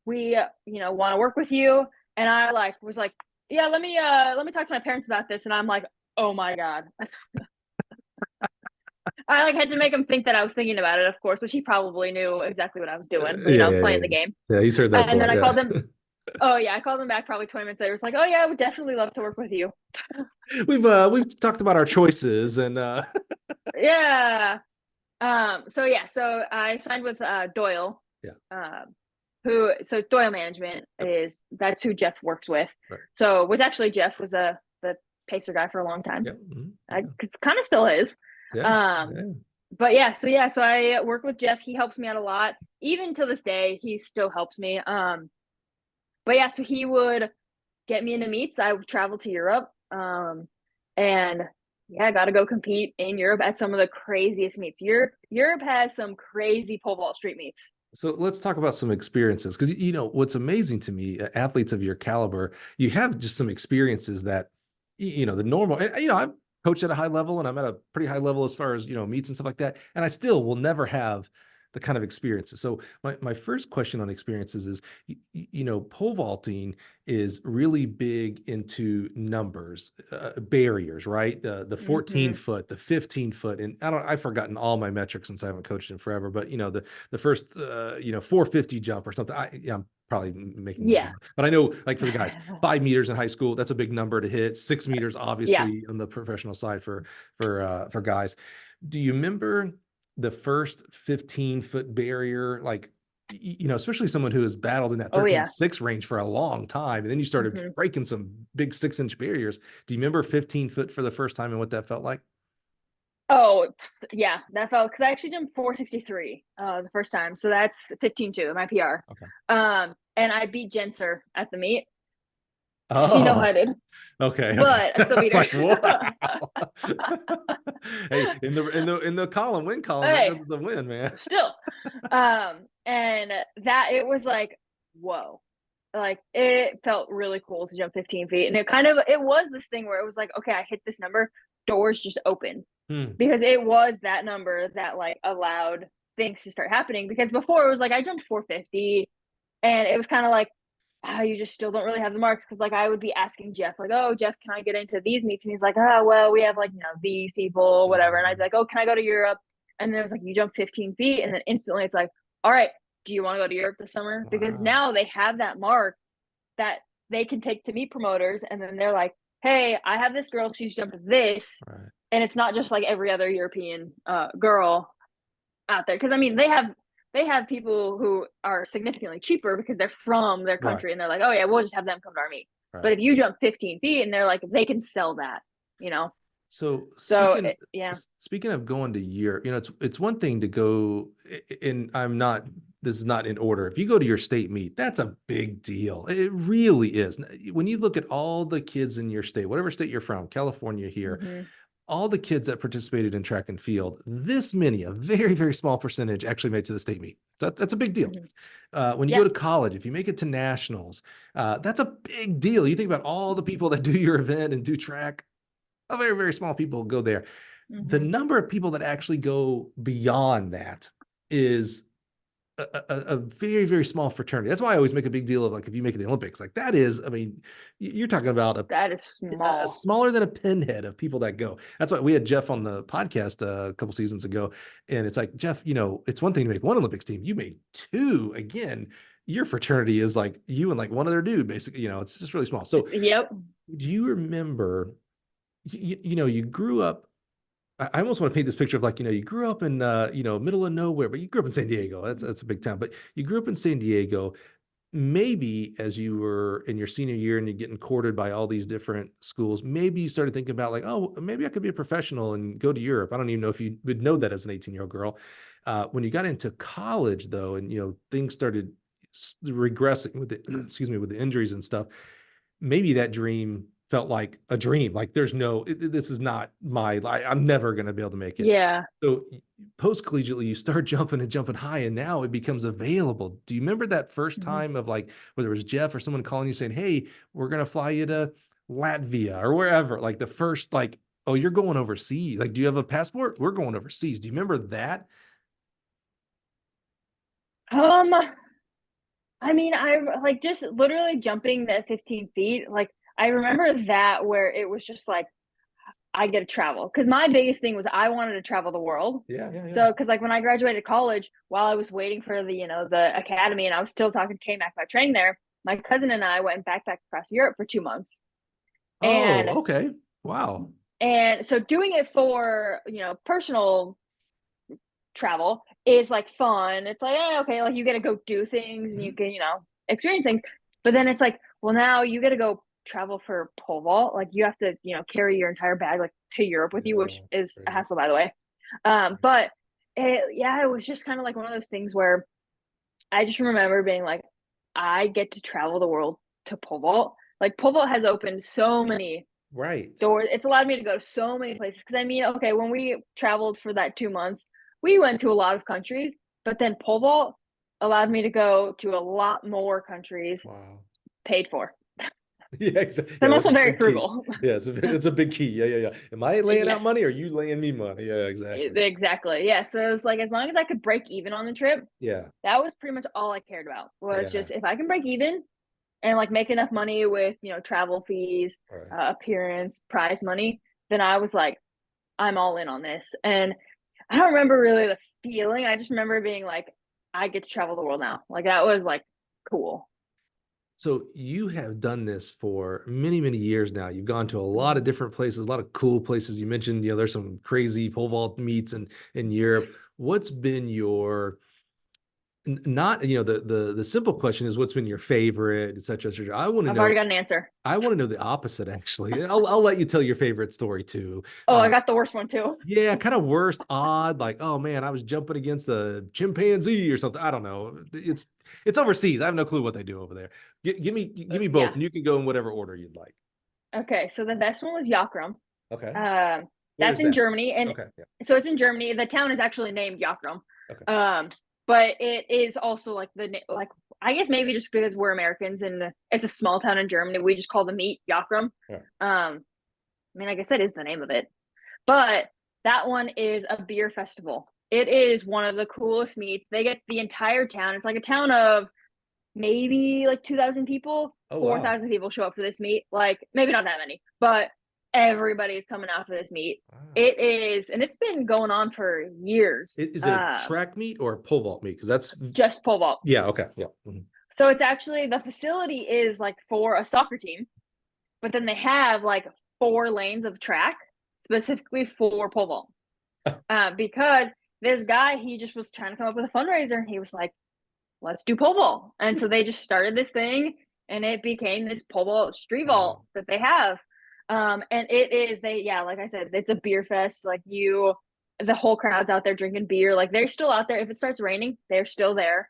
we want to work with you." And I like was like, "Yeah, let me talk to my parents about this." And I'm like, "Oh my god." I like had to make him think that I was thinking about it, of course, which he probably knew exactly what I was doing, Yeah, yeah, playing yeah. the game. Yeah, he's heard that And before. then I Yeah. called him. Oh yeah, I called him back probably 20 minutes later. It was like, "Oh yeah, I would definitely love to work with you." We've talked about our choices and Yeah. So yeah, so I signed with Doyle. yeah. So Doyle Management Yep. that's who Jeff works with. Right. So which actually Jeff was the pacer guy for a long time. Yep. Mhm. Because kind of still is. Yeah. Um, Yeah. but yeah, so I work with Jeff. He helps me out a lot. Even to this day, he still helps me. But yeah, so he would get me into meets. I would travel to Europe. And yeah, I got to go compete in Europe at some of the craziest meets. Europe has some crazy pole vault street meets. So let's talk about some experiences because what's amazing to me, athletes of your caliber, you have just some experiences that the normal. And, I've coached at a high level and I'm at a pretty high level as far as meets and stuff like that, and I still will never have the kind of experiences. So my first question on experiences is, pole vaulting is really big into numbers, barriers, right? The 14 Mm-hmm. foot, the 15 foot, and I've forgotten all my metrics since I haven't coached in forever. But the first 450 jump or something. I'm probably making numbers Yeah. up, but I know like for the guys, 5 meters in high school, that's a big number to hit. 6 meters, Yeah. obviously, on the professional side for guys. Do you remember the first 15-foot barrier, like, especially someone who has battled in that Oh yeah. 13.6 range for a long time, and then you started Mm-hmm. breaking some big 6-inch barriers. Do you remember 15 foot for the first time and what that felt like? Oh yeah, that felt because I actually jumped 463 the first time, so that's 15.2 my PR. Okay. And I beat Jenser at the meet. She no Oh, headed, okay. but I still beat It's her. like, wow. Hey, in the win column, that Hey, goes as a win, man. still, and that it was like whoa, like it felt really cool to jump 15 feet, and it was this thing where it was like, okay, I hit this number, doors just opened. Hmm. Because it was that number that like allowed things to start happening. Because before it was like I jumped 450 and it was kind of like, you just still don't really have the marks. Because like I would be asking Jeff, like, "Oh, Jeff, can I get into these meets?" And he's like, "Oh, well, we have like these people, whatever." And I'd be like, "Oh, can I go to Europe?" And then it was like, "You jump 15 feet," and then instantly it's like, "All right, do you want to go to Europe this summer?" Because Wow. now they have that mark that they can take to meet promoters, and then they're like, hey, I have this girl, she's jumped this. Right. And it's not just like every other European girl out there. Because I mean, they have people who are significantly cheaper because they're from their Right. country, and they're like, oh yeah, we'll just have them come to our meet. Right. But if you jump 15 feet, and they're like, they can sell that, you know. So So yeah, speaking of going to Europe, it's one thing to go, and this is not in order. If you go to your state meet, that's a big deal. It really is. When you look at all the kids in your state, whatever state you're from, California here, mm-hmm. all the kids that participated in track and field, this many, a very, very small percentage actually made to the state meet. That's a big deal. Mm-hmm. When you go to college, if you make it to nationals, that's a big deal. You think about all the people that do your event and do track, a very, very small people go there. Mm-hmm. The number of people that actually go beyond that is a very, very small fraternity. That's why I always make a big deal of, like, if you make it the Olympics, like that is, I mean, you're talking about that is small. smaller than a pinhead of people that go. That's why we had Jeff on the podcast a couple seasons ago. And it's like, Jeff, it's one thing to make one Olympics team. You made two. Again, your fraternity is like you and like one other dude, basically, it's just really small. So Yep. do you remember, you grew up, I almost want to paint this picture of, like, you grew up in, middle of nowhere, but you grew up in San Diego. That's a big town, but you grew up in San Diego. Maybe as you were in your senior year and you're getting courted by all these different schools, maybe you started thinking about, like, oh, maybe I could be a professional and go to Europe. I don't even know if you would know that as an 18-year-old girl. When you got into college, though, and, things started regressing with with the injuries and stuff, maybe that dream felt like a dream. Like, this is not I'm never going to be able to make it. Yeah. So post collegiately, you start jumping and jumping high, and now it becomes available. Do you remember that first time of, like, whether it was Jeff or someone calling you saying, hey, we're going to fly you to Latvia or wherever, like the first, like, oh, you're going overseas. Like, do you have a passport? We're going overseas. Do you remember that? I mean, I like just literally jumping that 15 feet. Like, I remember that, where it was just like, I get to travel. Because my biggest thing was I wanted to travel the world. Yeah. So, because like when I graduated college, while I was waiting for the academy, and I was still talking to KMAC about training there, my cousin and I went backpack across Europe for 2 months. Oh, okay. Wow. And so doing it for, personal travel is like fun. It's like, okay, like you get to go do things and you can, experience things. But then it's like, well, now you got to go travel for pole vault. Like you have to, carry your entire bag like to Europe with you, which is a hassle, by the way. But it was just kind of like one of those things where I just remember being like, I get to travel the world to pole vault. Like pole vault has opened so many doors. It's allowed me to go to so many places. Because I mean, okay, when we traveled for that 2 months, we went to a lot of countries, but then pole vault allowed me to go to a lot more countries. Wow. Paid for. Yeah, exactly. I'm also very frugal. Yeah, it's a big key. Yeah. Am I laying out money, or are you laying me money? Yeah, exactly. Exactly. Yeah. So it was like, as long as I could break even on the trip, yeah, that was pretty much all I cared about. Was just, if I can break even and like make enough money with, travel fees, appearance, prize money, then I was like, I'm all in on this. And I don't remember really the feeling. I just remember being like, I get to travel the world now. Like that was like cool. So you have done this for many, many years now. You've gone to a lot of different places, a lot of cool places. You mentioned, there's some crazy pole vault meets in Europe. What's been your, not, the simple question is, what's been your favorite, et cetera, et cetera. I've already got an answer. I want to know the opposite, actually. I'll let you tell your favorite story too. Oh, I got the worst one too. Yeah, kind of worst, odd, like, oh man, I was jumping against a chimpanzee or something. I don't know. It's overseas. I have no clue what they do over there. Give me both, and you can go in whatever order you'd like. Okay, so the best one was Yakram. Okay. That's in Germany, and so it's in Germany. The town is actually named Yakram. Okay. But it is also like I guess maybe just because we're Americans and it's a small town in Germany, we just call the meet Yakram. Yeah. I mean, I guess that is the name of it. But that one is a beer festival. It is one of the coolest meets. They get the entire town. It's like a town of maybe like 2,000 people. 4,000 people show up for this meet. Like maybe not that many, but everybody's coming out for this meet. Wow. It is, and it's been going on for years. Is it a track meet or a pole vault meet? Because that's just pole vault. Yeah. Okay. Yeah. Mm-hmm. So it's actually, the facility is like for a soccer team, but then they have like 4 lanes of track specifically for pole vault. Because this guy, he just was trying to come up with a fundraiser, and he was like, let's do pole vault. And so they just started this thing, and it became this pole vault street vault that they have. And it is, like I said, it's a beer fest. Like the whole crowd's out there drinking beer. Like they're still out there. If it starts raining, they're still there.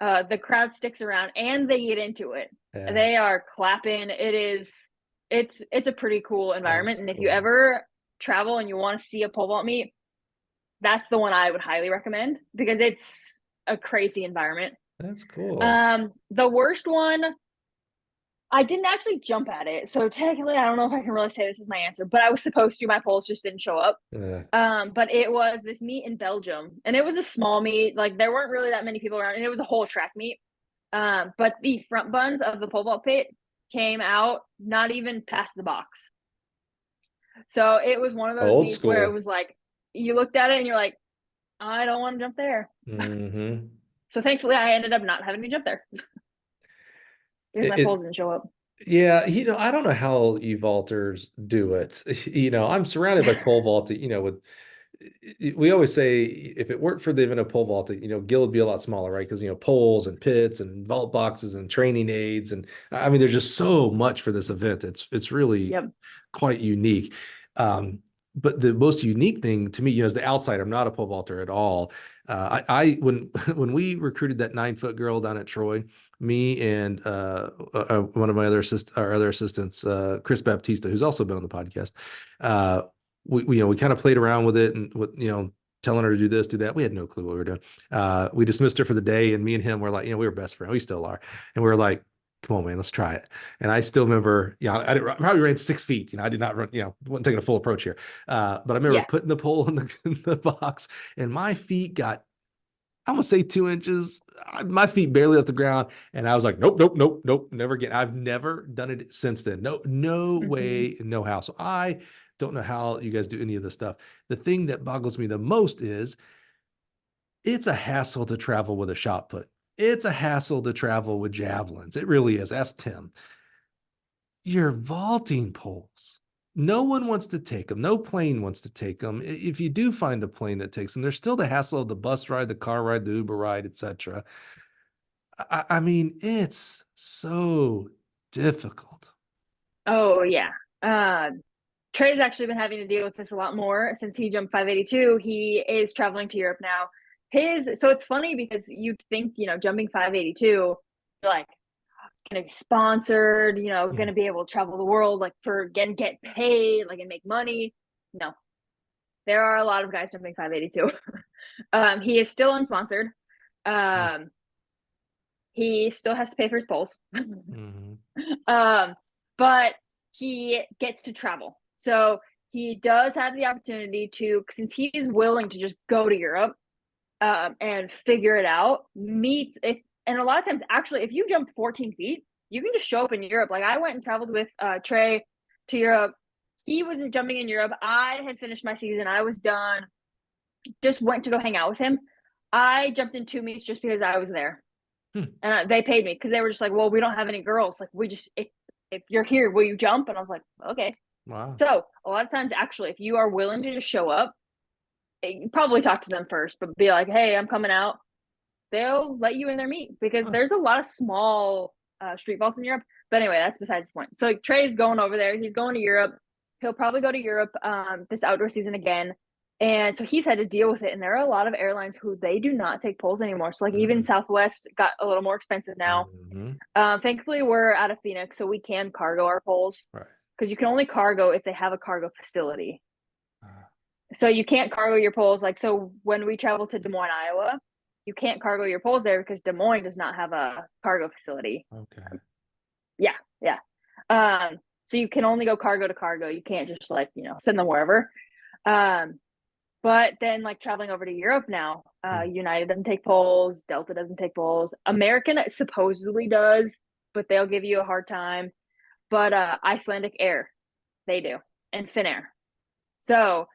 The crowd sticks around and they get into it. Yeah, They are clapping. It's a pretty cool environment. that's And if you cool. ever travel and you want to see a pole vault meet, that's the one I would highly recommend because it's a crazy environment. That's cool. The worst one, I didn't actually jump at it. So technically, I don't know if I can really say this is my answer, but I was supposed to. My poles just didn't show up. Yeah. But it was this meet in Belgium, and it was a small meet. Like there weren't really that many people around, and it was a whole track meet. But the front buns of the pole vault pit came out not even past the box. So it was one of those Old meets where it school. was like you looked at it and you're like, I don't want to jump there. Mm-hmm. So thankfully, I ended up not having to jump there because my It, poles didn't show up. yeah, I don't know how you vaulters do it. I'm surrounded by pole vaulting, with we always say if it weren't for the event of pole vaulting, Gill would be a lot smaller, right? Because poles and pits and vault boxes and training aids, and I mean, there's just so much for this event. It's really Yep. quite unique. But the most unique thing to me, as the outsider, I'm not a pole vaulter at all. I when when we recruited that 9-foot girl down at Troy, me and one of my other assistants, Chris Baptista, who's also been on the podcast. We kind of played around with it and with telling her to do this, do that. We had no clue what we were doing. We dismissed her for the day, and me and him were like, we were best friends. We still are, and we were like, come on, man, let's try it. And I still remember, I probably ran 6 feet. I did not run, wasn't taking a full approach here. But I remember Yeah. putting the pole in the box, and my feet got, I'm gonna say 2 inches. My feet barely left the ground, and I was like, nope, nope, nope, nope, never again. I've never done it since then. No, no Mm-hmm. way, no how. So I don't know how you guys do any of this stuff. The thing that boggles me the most is it's a hassle to travel with a shot put. It's a hassle to travel with javelins. It really is. Ask Tim. Your vaulting poles. No one wants to take them. No plane wants to take them. If you do find a plane that takes them, there's still the hassle of the bus ride, the car ride, the Uber ride, etc. I mean, it's so difficult. Oh yeah. Trey's actually been having to deal with this a lot more since he jumped 582. He is traveling to Europe now. So it's funny because you'd think, jumping 582, you're like gonna be sponsored, gonna be able to travel the world, like get paid, like and make money. No, there are a lot of guys jumping 582. He is still unsponsored. Um, he still has to pay for his poles. Mm-hmm. But he gets to travel. So he does have the opportunity to, since he is willing to just go to Europe and figure it out, and a lot of times, actually, if you jump 14 feet, you can just show up in Europe. Like I went and traveled with Trey to Europe. He wasn't jumping in Europe. I had finished my season. I was done. Just went to go hang out with him. I jumped in 2 meets just because I was there. Hmm. And they paid me because they were just like, well, we don't have any girls. Like if you're here, will you jump? And I was like, okay. Wow. So a lot of times, actually, if you are willing to just show up, you probably talk to them first, but be like, hey, I'm coming out. They'll let you in their meet because Huh. there's a lot of small street vaults in Europe. But anyway, that's besides the point. So like, Trey's going over there. He's going to Europe. He'll probably go to Europe this outdoor season again. And so he's had to deal with it. And there are a lot of airlines who they do not take poles anymore. So like even Mm-hmm. Southwest got a little more expensive now. Mm-hmm. Thankfully, we're out of Phoenix, so we can cargo our poles Right. because you can only cargo if they have a cargo facility. Uh, So you can't cargo your poles. Like, so when we travel to Des Moines, Iowa, you can't cargo your poles there because Des Moines does not have a cargo facility. okay. Yeah, yeah. So you can only go cargo to cargo. You can't just send them wherever. But then like traveling over to Europe now, United doesn't take poles, Delta doesn't take poles. American supposedly does, but they'll give you a hard time. But Icelandic Air, they do, and Finnair. So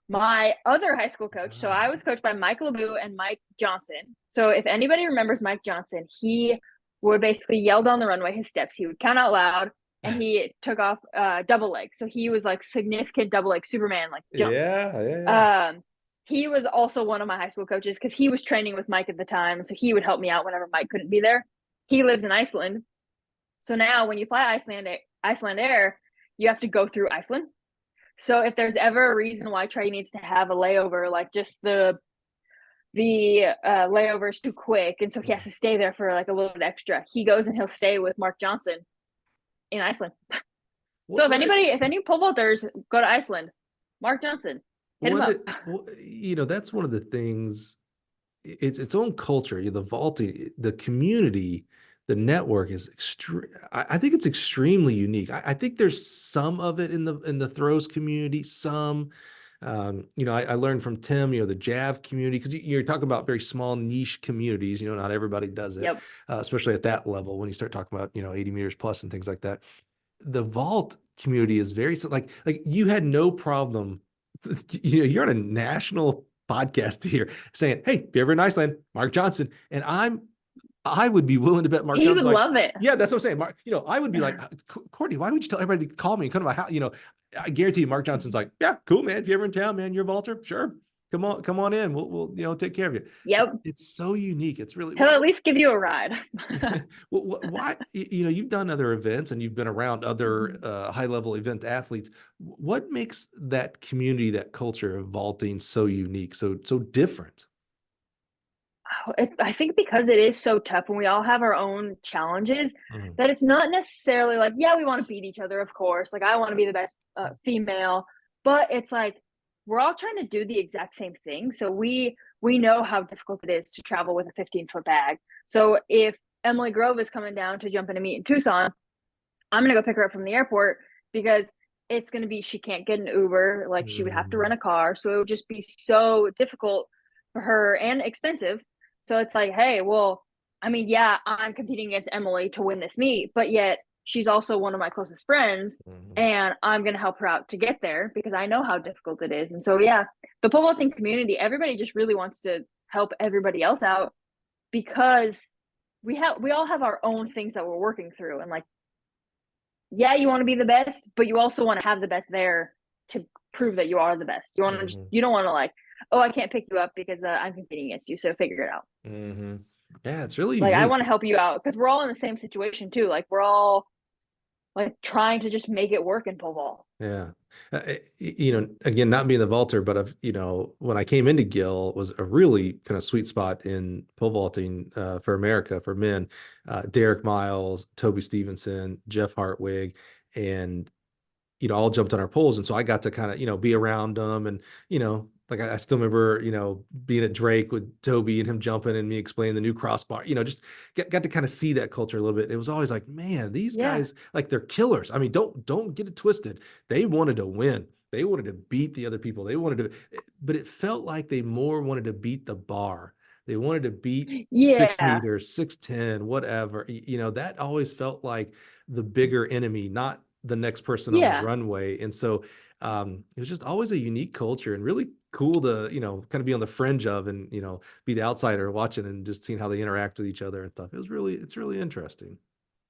my other high school coach, so I was coached by Mike LeBeau and Mike Johnson. So if anybody remembers Mike Johnson, he would basically yell down the runway his steps. He would count out loud, and he took off double leg. So he was like significant double leg Superman, like jump. Yeah. He was also one of my high school coaches because he was training with Mike at the time. So he would help me out whenever Mike couldn't be there. He lives in Iceland. So now when you fly Iceland Air, you have to go through Iceland. So if there's ever a reason why Trey needs to have a layover, like just the layover is too quick, and so he has to stay there for like a little bit extra, he goes and he'll stay with Mark Johnson in Iceland. So if any pole vaulters go to Iceland, Mark Johnson, hit him up. That's one of the things. It's its own culture. The vaulting, the community, the network is extreme. I think it's extremely unique. I think there's some of it in the throws community. Some, I learned from Tim. The Jav community, because you're talking about very small niche communities. Not everybody does it, Yep. Especially at that level when you start talking about 80 meters plus and things like that. The vault community is very like you had no problem. You're on a national podcast here saying, "Hey, if you're ever in Iceland, Mark Johnson," and I would be willing to bet Mark Johnson would love it. Yeah, that's what I'm saying. Mark, I would be like, Kortney, why would you tell everybody to call me and come to my house? I guarantee you, Mark Johnson's like, yeah, cool, man. If you're ever in town, man, you're a vaulter, sure. Come on in. We'll take care of you. Yep. It's so unique. It's really. He'll at least give you a ride. Why? You've done other events and you've been around other high level event athletes. What makes that community, that culture of vaulting so unique, so different? I think because it is so tough and we all have our own challenges, that it's not necessarily like, yeah, we want to beat each other, of course. Like I want to be the best female, but it's like we're all trying to do the exact same thing. So we know how difficult it is to travel with a 15-foot bag. So if Emily Grove is coming down to jump in a meet in Tucson, I'm going to go pick her up from the airport because it's going to be, she can't get an Uber. Like she would have to rent a car. So it would just be so difficult for her and expensive. So it's like, hey, well, I mean, yeah, I'm competing against Emily to win this meet, but yet she's also one of my closest friends, and I'm going to help her out to get there because I know how difficult it is. And so, yeah, the pole vaulting community, everybody just really wants to help everybody else out because we all have our own things that we're working through. And like, yeah, you want to be the best, but you also want to have the best there to prove that you are the best. You want to, you don't want to like, oh, I can't pick you up because I'm competing against you. So figure it out. Yeah, it's really like unique. I want to help you out because we're all in the same situation too. Like we're all like trying to just make it work in pole vault. Yeah. Again, not being the vaulter, but when I came into Gill, it was a really kind of sweet spot in pole vaulting for America, for men. Derek Miles, Toby Stevenson, Jeff Hartwig, and all jumped on our poles. And so I got to kind of, be around them. And, like I still remember, being at Drake with Toby and him jumping and me explaining the new crossbar, just got to kind of see that culture a little bit. It was always like, man, these guys, like they're killers. I mean, don't get it twisted. They wanted to win. They wanted to beat the other people. But it felt like they more wanted to beat the bar. They wanted to beat 6 meters, 6'10", whatever. That always felt like the bigger enemy, not the next person on the runway. And so it was just always a unique culture and really cool to, kind of be on the fringe of and, be the outsider watching and just seeing how they interact with each other and stuff. It's really interesting.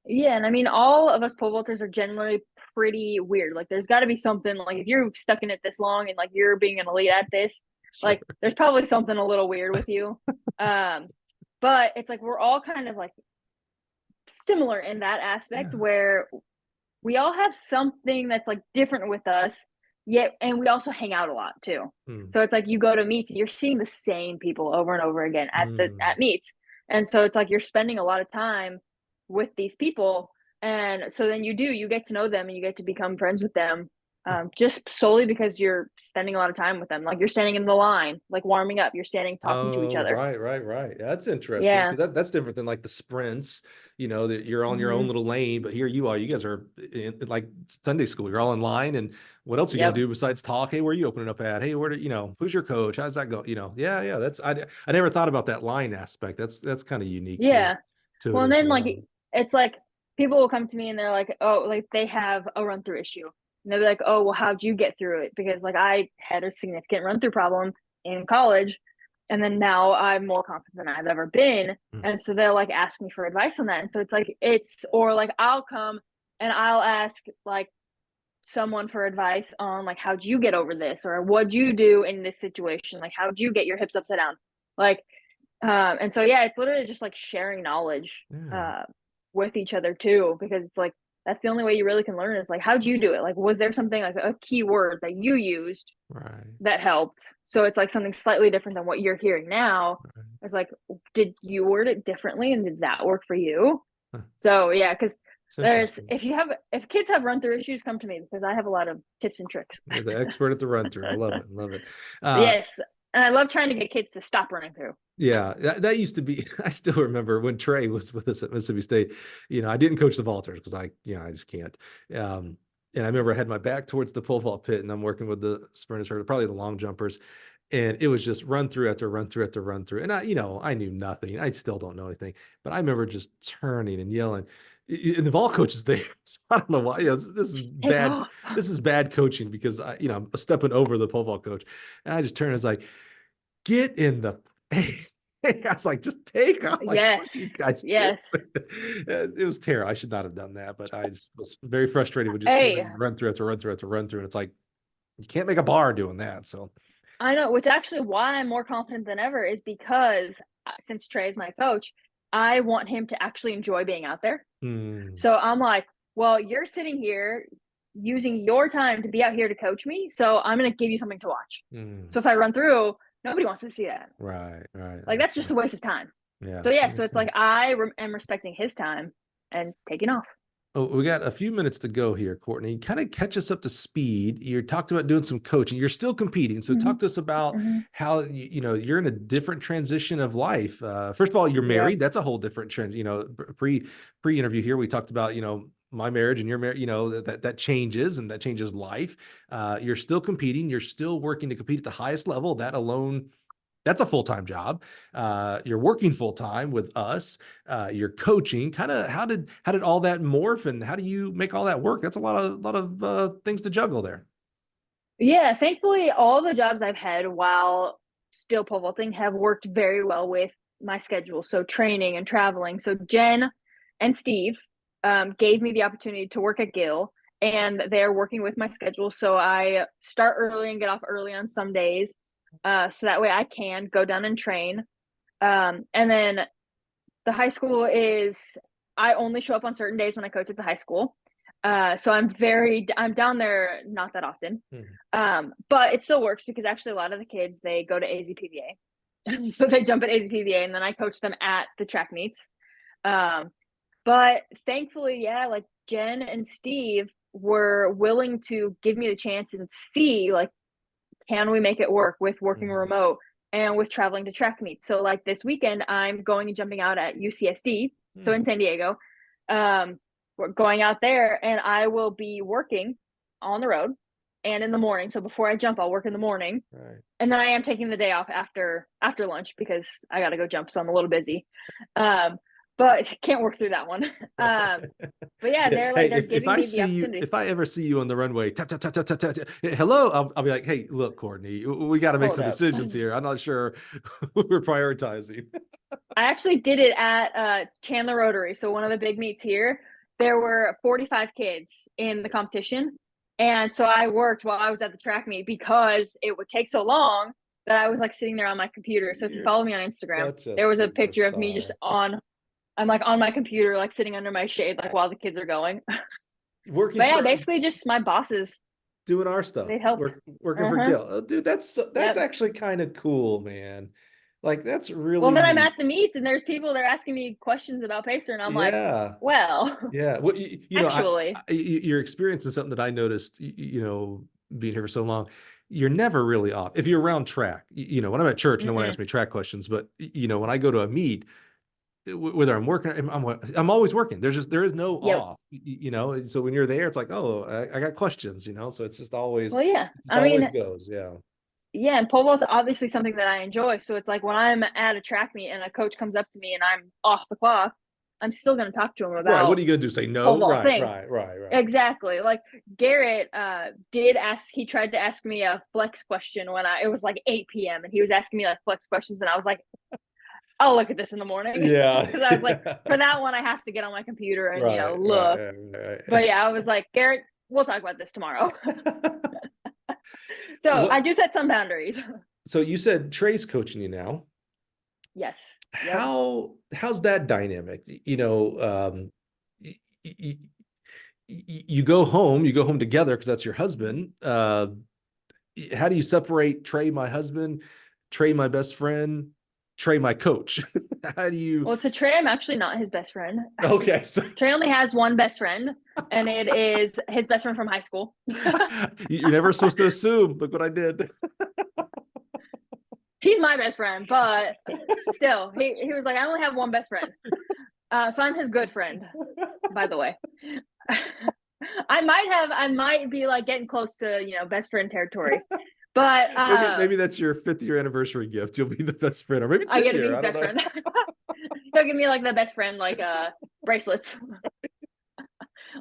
Yeah. And I mean, all of us pole vaulters are generally pretty weird. Like there's gotta be something like if you're stuck in it this long and like you're being an elite at this, like there's probably something a little weird with you. But it's like, we're all kind of like similar in that aspect where we all have something that's like different with us, yet, and we also hang out a lot too. So it's like you go to meets, you're seeing the same people over and over again at meets, and so it's like you're spending a lot of time with these people, and so then you get to know them and you get to become friends with them, just solely because you're spending a lot of time with them. Like you're standing in the line, like warming up, you're standing talking to each other. Right. That's interesting because that's different than like the sprints. That you're on your own little lane, but here you are. You guys are in like Sunday school. You're all in line, and what else are you gonna do besides talk? Hey, where are you opening up at? Hey, who's your coach? How's that go? Yeah. That's I never thought about that line aspect. That's kind of unique. To well, it and then well. like it's like people will come to me and they're like, oh, like they have a run through issue. And they'll be like, oh, well, how'd you get through it? Because like I had a significant run through problem in college. And then now I'm more confident than I've ever been. Mm. And so they'll like ask me for advice on that. And so it's like, or like I'll come and I'll ask like someone for advice on like, how'd you get over this? Or what'd you do in this situation? Like, how'd you get your hips upside down? Like, and so, yeah, it's literally just like sharing knowledge, Yeah. with each other too, because it's like, that's the only way you really can learn is like, how'd you do it? Like, was there something like a key word that you used Right. that helped? So it's like something slightly different than what you're hearing now. Right. It's like, did you word it differently and did that work for you? Huh. So yeah, because It's interesting. if kids have run through issues, come to me because I have a lot of tips and tricks. You're the expert at the run through. I love it. Love it. Yes. And I love trying to get kids to stop running through. Yeah, that used to be. I still remember when Trey was with us at Mississippi State. I didn't coach the vaulters because I just can't. And I remember I had my back towards the pole vault pit, and I'm working with the sprinters, or probably the long jumpers, and it was just run through after run through after run through. And I knew nothing. I still don't know anything, but I remember just turning and yelling. And the vault coach is there. So I don't know why. This is Take bad. off. This is bad coaching because I'm stepping over the pole vault coach, and I just turned. I was like, get in the I was like, just take off. Like, what are you Yes. guys doing? Yes. It was terrible. I should not have done that, but I just was very frustrated with just Hey, hearing run through after run through after run through. And it's like, you can't make a bar doing that. So, I know, which actually why I'm more confident than ever is because since Trey is my coach, I want him to actually enjoy being out there. mm, So I'm like, well, you're sitting here using your time to be out here to coach me. So I'm going to give you something to watch. mm, So if I run through, nobody wants to see that. right, right. That Like, that's makes just a sense. waste of time. Yeah, So yeah, that so makes it's like sense. am respecting his time and taking off. Oh, we got a few minutes to go here, Courtney. Kind of catch us up to speed. You talked about doing some coaching. You're still competing, so Mm-hmm. talk to us about Mm-hmm. how you're in a different transition of life. First of all, you're Yep. married. That's a whole different trend. Pre interview here, we talked about my marriage and your marriage. That changes, and that changes life. You're still competing. You're still working to compete at the highest level. That alone, that's a full-time job. You're working full-time with us. You're coaching. Kind of how did all that morph, and how do you make all that work? That's a lot of things to juggle there. Yeah, thankfully, all the jobs I've had while still pole vaulting have worked very well with my schedule. So training and traveling. So Jen and Steve gave me the opportunity to work at Gill, and they're working with my schedule. So I start early and get off early on some days, so that way I can go down and train. And then the high school is I only show up on certain days when I coach at the high school. So I'm down there not that often. Mhm. But it still works because actually a lot of the kids they go to AZPVA. So they jump at AZPVA and then I coach them at the track meets. But thankfully, yeah, like Jen and Steve were willing to give me the chance and see like, can we make it work with working Mhm. remote and with traveling to track meets? So like this weekend, I'm going and jumping out at UCSD, so in Mhm. San Diego. We're going out there and I will be working on the road and in the morning. So before I jump, I'll work in the morning. Right. And then I am taking the day off after lunch because I got to go jump, so I'm a little busy. Um, but can't work through that one. But yeah, Yeah. Hey, they're if giving I me the see you, opportunity. if I ever see you on the runway, tap tap tap tap tap tap, tap, hello, I'll be like, hey, look, Courtney, we got to make Hold some up. decisions here. I'm not sure who we're prioritizing. I actually did it at Chandler Rotary. So one of the big meets here, there were 45 kids in the competition. And so I worked while I was at the track meet because it would take so long that I was like sitting there on my computer. So if you You're follow me on Instagram, such a there was a picture of me just superstar. I'm like on my computer, like sitting under my shade, like while the kids are going. Working But yeah, for basically just my bosses, doing our stuff, they help. working for Uh-huh. Gill. Oh, dude, that's Yep. actually kind of cool, man. Like that's Well, really then I'm at neat. the meets and there's people they're asking me questions about Pacer, and I'm like, Yeah. well, Yeah. Well, actually, you're experiencing something that I noticed, being here for so long. You're never really off. If you're around track, when I'm at church, no one mm-mm. asks me track questions, but when I go to a meet, whether I'm working, I'm always working. There is no Yep. off, so when you're there, it's like, oh, I got questions, so it's just always, Well, yeah. it just I always mean, goes. Yeah. yeah, and pole vault's obviously something that I enjoy. So it's like when I'm at a track meet and a coach comes up to me and I'm off the clock, I'm still going to talk to him Right. about What are you going to do? Say no? pole vault Right, things. right. Exactly. Like Garrett he tried to ask me a flex question when it was like 8 p.m. and he was asking me like flex questions, and I was like, I'll look at this in the morning. Yeah. Because I was like, for that one, I have to get on my computer and, look. Right. But yeah, I was like, Garrett, we'll talk about this tomorrow. So What, I do set some boundaries. so you said Trey's coaching you now. Yes. Yep. How's that dynamic? You go home together because that's your husband. How do you separate Trey, my husband, Trey, my best friend, Trey, my coach? How do you? Well, to Trey, I'm actually not his best friend. Okay, so Trey only has one best friend, and it is his best friend from high school. you're never supposed to assume. Look what I did. He's my best friend, but still, he was like, I only have one best friend. So I'm his good friend, by the way. I might be like getting close to, best friend territory, but maybe that's your 5th year anniversary gift. You'll be the best friend, or maybe 10 I get to be year. his I don't best know. friend. He'll give me like the best friend, like bracelets.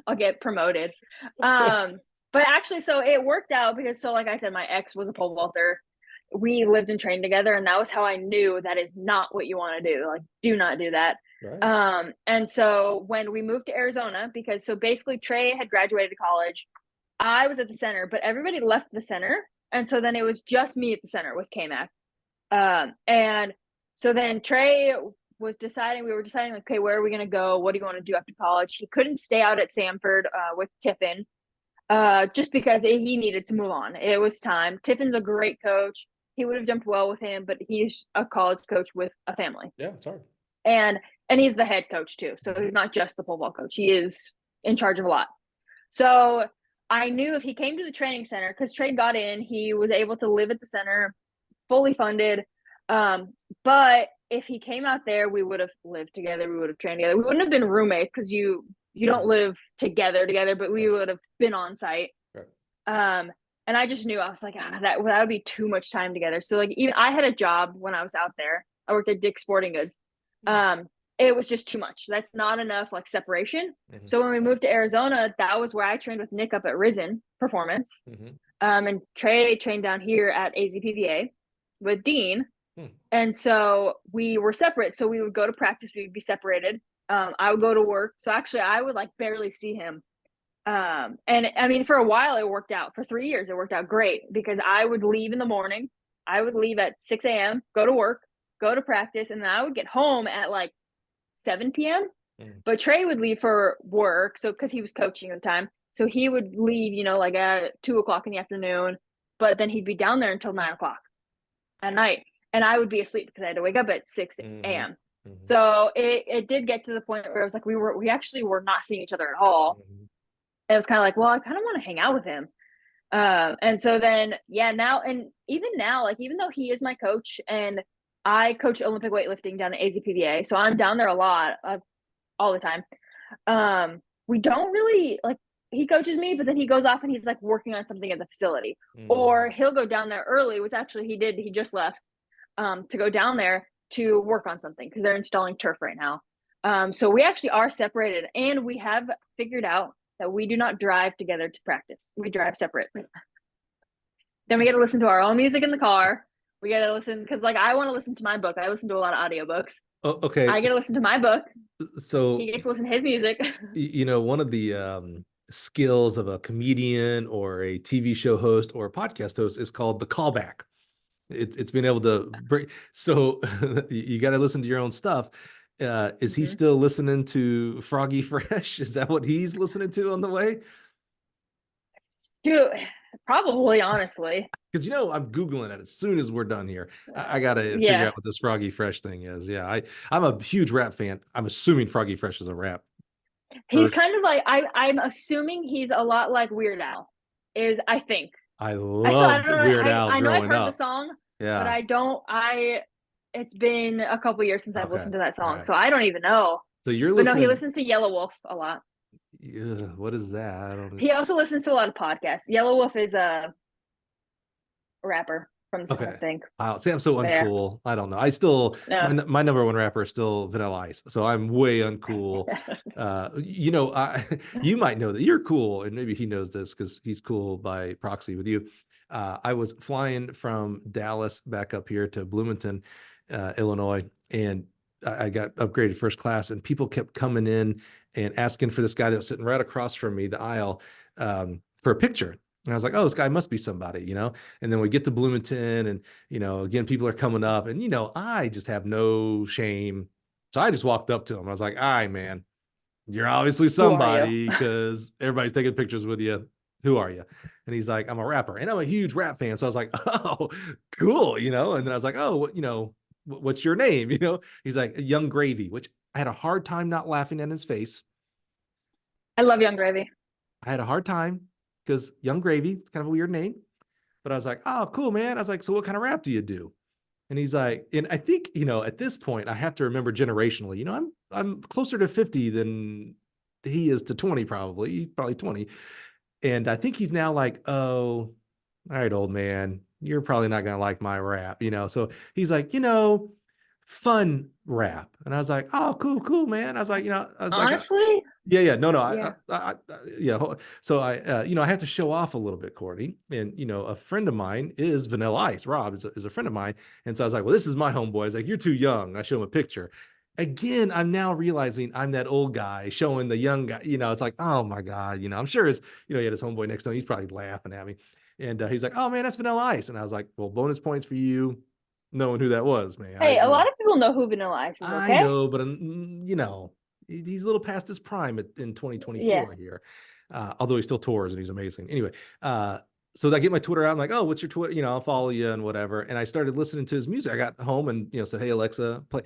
I'll get promoted. But actually, so it worked out because, so like I said, my ex was a pole vaulter. We lived and trained together, and that was how I knew that is not what you want to do. Like, do not do that. Right. And so when we moved to Arizona, because so basically Trey had graduated college, I was at the center, but everybody left the center, and so then it was just me at the center with KMAC. And so then Trey we were deciding, like, okay, where are we going to go? What do you want to do after college? He couldn't stay out at Samford with Tiffin just because he needed to move on. It was time. Tiffin's a great coach. He would have jumped well with him, but he's a college coach with a family. Yeah, it's hard. And he's the head coach too. So he's not just the pole vault coach. He is in charge of a lot. So I knew if he came to the training center, because Trey got in, he was able to live at the center, fully funded. But if he came out there, we would have lived together. We would have trained together. We wouldn't have been roommates because you don't live together, but we would have been on site. Right. And I just knew, I was like, that would be too much time together. So like, even I had a job when I was out there. I worked at Dick's Sporting Goods. It was just too much. That's not enough like separation. Mm-hmm. So when we moved to Arizona, that was where I trained with Nick up at Risen Performance. Mm-hmm. And Trey trained down here at AZPVA with Dean. And so we were separate. So we would go to practice, we'd be separated. I would go to work. So actually I would like barely see him. And I mean, for a while it worked out. For 3 years, it worked out great because I would leave in the morning. I would leave at 6 a.m., go to work, go to practice, and then I would get home at like 7 p.m. But Trey would leave for work. So, cause he was coaching at the time. So he would leave, like at 2 o'clock in the afternoon, but then he'd be down there until 9 o'clock at night. And I would be asleep because I had to wake up at 6 a.m. So it did get to the point where I was like, we actually were not seeing each other at all. It was kind of like, well, I kind of want to hang out with him. And so then, even now, like, even though he is my coach and I coach Olympic weightlifting down at AZPVA, so I'm down there a lot, all the time. We don't really like, he coaches me, but then he goes off and he's like working on something at the facility, or he'll go down there early, which actually he did. He just left to go down there to work on something because they're installing turf right now. So we actually are separated, and we have figured out that we do not drive together to practice. We drive separate. Then we get to listen to our own music in the car. We get to listen because, like, I want to listen to my book. I listen to a lot of audiobooks. Oh, okay. I get to listen to my book. So he gets to listen to his music. One of the skills of a comedian or a TV show host or a podcast host is called the callback. It's being able to break. So you got to listen to your own stuff. Is he still listening to Froggy Fresh? Is that what he's listening to on the way? Dude, probably, honestly. Because I'm Googling it as soon as we're done here. I got to figure out what this Froggy Fresh thing is. Yeah, I'm a huge rap fan. I'm assuming Froggy Fresh is a rap. He's kind of like, I'm assuming he's a lot like Weird Al, I think. I loved Weird Al I know I've growing heard up. the song, Yeah. But it's been a couple years since I've listened to that song, right. so I don't even know. So you're But listening. no, he listens to Yellow Wolf a lot. What is that? I don't know. He also listens to a lot of podcasts. Yellow Wolf is a rapper. from the sound Okay. of things. I'll say I'm so But yeah, uncool. I don't know. I still no. my number one rapper is still Vanilla Ice. So I'm way uncool. I you might know that you're cool, and maybe he knows this because he's cool by proxy with you. I was flying from Dallas back up here to Bloomington, Illinois, and I got upgraded first class, and people kept coming in and asking for this guy that was sitting right across from me, the aisle, for a picture. And I was like, oh, this guy must be somebody, you know? And then we get to Bloomington and, again, people are coming up and, I just have no shame. So I just walked up to him. I was like, all right, man, you're obviously Who are you? somebody because everybody's taking pictures with you. Who are you? And he's like, I'm a rapper and I'm a huge rap fan. So I was like, oh, cool. And then I was like, oh, what's your name? He's like Young Gravy, which I had a hard time not laughing at his face. I love Young Gravy. I had a hard time because Young Gravy, it's kind of a weird name. But I was like, oh, cool, man. I was like, so what kind of rap do you do? And he's like, and I think, at this point, I have to remember generationally, I'm closer to 50 than he is to 20, probably. He's probably 20. And I think he's now like, oh, all right, old man, you're probably not going to like my rap, So he's like, fun rap. And I was like, oh, cool, man. I was like, Honestly, yeah, no, yeah. yeah. So I have to show off a little bit, Courtney. And, a friend of mine is Vanilla Ice. Rob is a friend of mine. And so I was like, well, this is my homeboy. I was like, you're too young. I show him a picture. Again, I'm now realizing I'm that old guy showing the young guy, it's like, oh my God, I'm sure he had his homeboy next to him. He's probably laughing at me. And he's like, oh man, that's Vanilla Ice. And I was like, well, bonus points for you knowing who that was, man. Hey, a lot of people know who Vanilla Ice is, I okay? know, but he's a little past his prime in Yeah. 2024 here. Although he still tours and he's amazing. Anyway, so I get my Twitter out. I'm like, oh, what's your Twitter? I'll follow you and whatever. And I started listening to his music. I got home and said, hey Alexa, play.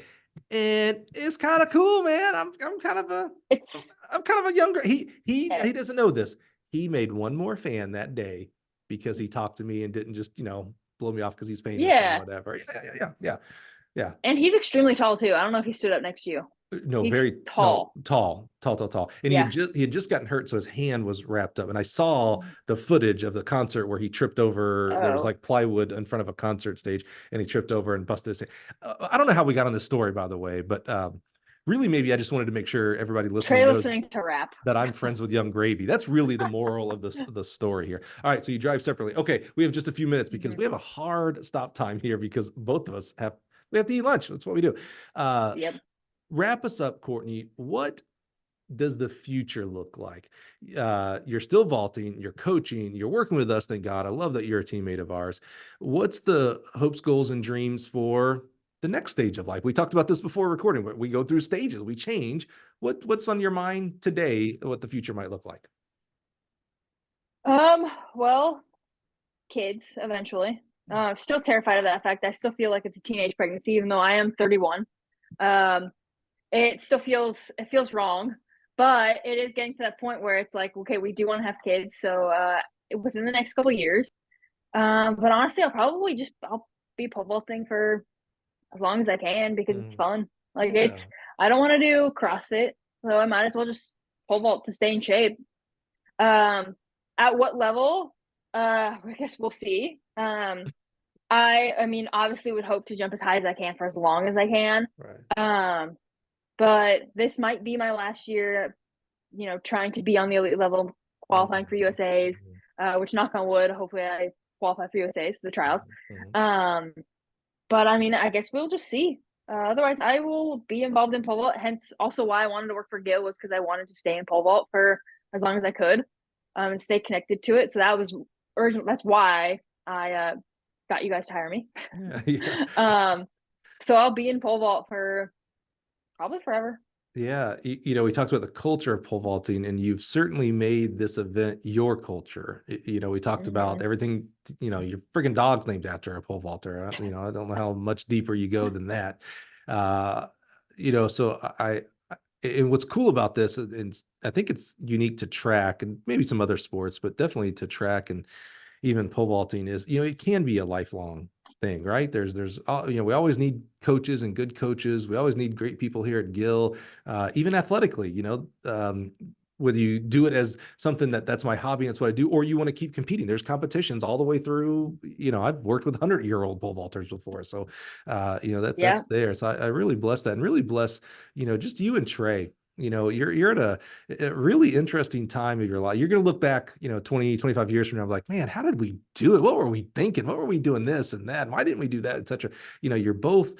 And it's kind of cool, man. I'm kind of It's a younger. He yeah. doesn't know this. He made one more fan that day because he talked to me and didn't just blow me off because he's famous or Yeah. whatever. Yeah. And he's extremely tall too. I don't know if he stood up next to you. No, He's very tall. tall. And Yeah. he had just gotten hurt, so his hand was wrapped up. And I saw the footage of the concert where he tripped over. There was Oh. like plywood in front of a concert stage, and he tripped over and busted his hand. I don't know how we got on this story, by the way, but really, maybe I just wanted to make sure everybody listening Trey knows listening to rap. that I'm friends with Young Gravy. That's really the moral of the story here. All right, so you drive separately. Okay, we have just a few minutes because we have a hard stop time here because both of us we have to eat lunch. That's what we do. Yep. Wrap us up, Courtney. What does the future look like? You're still vaulting, you're coaching, you're working with us. Thank God. I love that you're a teammate of ours. What's the hopes, goals, and dreams for the next stage of life? We talked about this before recording, but we go through stages, we change. What's on your mind today, what the future might look like? Well, kids eventually. Still terrified of that fact. I still feel like it's a teenage pregnancy, even though I am 31. It still feels wrong, but it is getting to that point where it's like, okay, we do want to have kids. So within the next couple of years. But honestly, I'll be pole vaulting for as long as I can because it's fun. Like I don't want to do CrossFit, so I might as well just pole vault to stay in shape. At what level? I guess we'll see. I mean, obviously would hope to jump as high as I can for as long as I can. Right. But this might be my last year, trying to be on the elite level, qualifying for USAs, which knock on wood, hopefully I qualify for USAs, the trials. But I mean, I guess we'll just see. Otherwise, I will be involved in pole vault. Hence, also why I wanted to work for Gill was because I wanted to stay in pole vault for as long as I could, and stay connected to it. So that was urgent. That's why I got you guys to hire me. Yeah. So I'll be in pole vault for probably forever. Yeah, we talked about the culture of pole vaulting, and you've certainly made this event your culture. We talked about everything. Your freaking dog's named after a pole vaulter. I don't know how much deeper you go than that. So and what's cool about this, and I think it's unique to track and maybe some other sports, but definitely to track and even pole vaulting is, it can be a lifelong thing, right? There's we always need coaches and good coaches. We always need great people here at Gill, even athletically, whether you do it as something that's my hobby, that's what I do, or you want to keep competing. There's competitions all the way through. I've worked with 100-year-old pole vaulters before. So, Yeah. that's there. So I really bless that, and really bless, just you and Trey. You're at a really interesting time of your life. You're going to look back, 20, 25 years from now, like, man, how did we do it? What were we thinking? What were we doing this and that? Why didn't we do that, et cetera? You're both,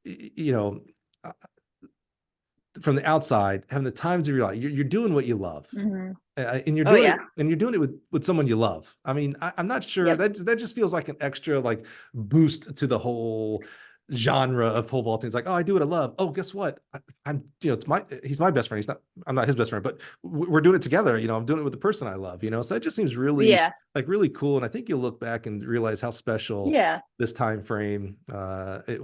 you know, uh, from the outside, having the times of your life, you're doing what you love. Mm-hmm. And you're Oh doing yeah. it, and you're doing it with someone you love. I mean, I'm not sure Yep. that just feels like an extra like boost to the whole genre of pole vaulting. It's like, oh, I do what I love. Oh, guess what? I'm, he's my best friend. I'm not his best friend, but we're doing it together. I'm doing it with the person I love, so that just seems really Yeah. like really cool. And I think you'll look back and realize how special Yeah. this time frame it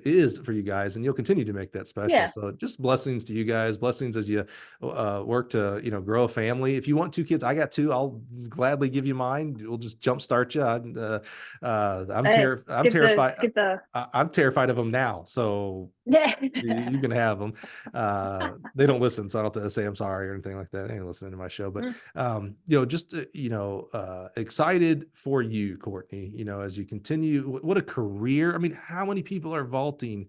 is for you guys, and you'll continue to make that special. Yeah. So just blessings to you guys, blessings as you work to grow a family. If you want 2 kids, I got 2. I'll gladly give you mine. We'll just jumpstart you. I'm Hey, terrified. skip the. I'm terrified of them now. So Yeah. you can have them. They don't listen, so I don't have to say I'm sorry or anything like that. They ain't listening to my show, but just excited for you, Kortney. As you continue, what a career. I mean, how many people are vaulting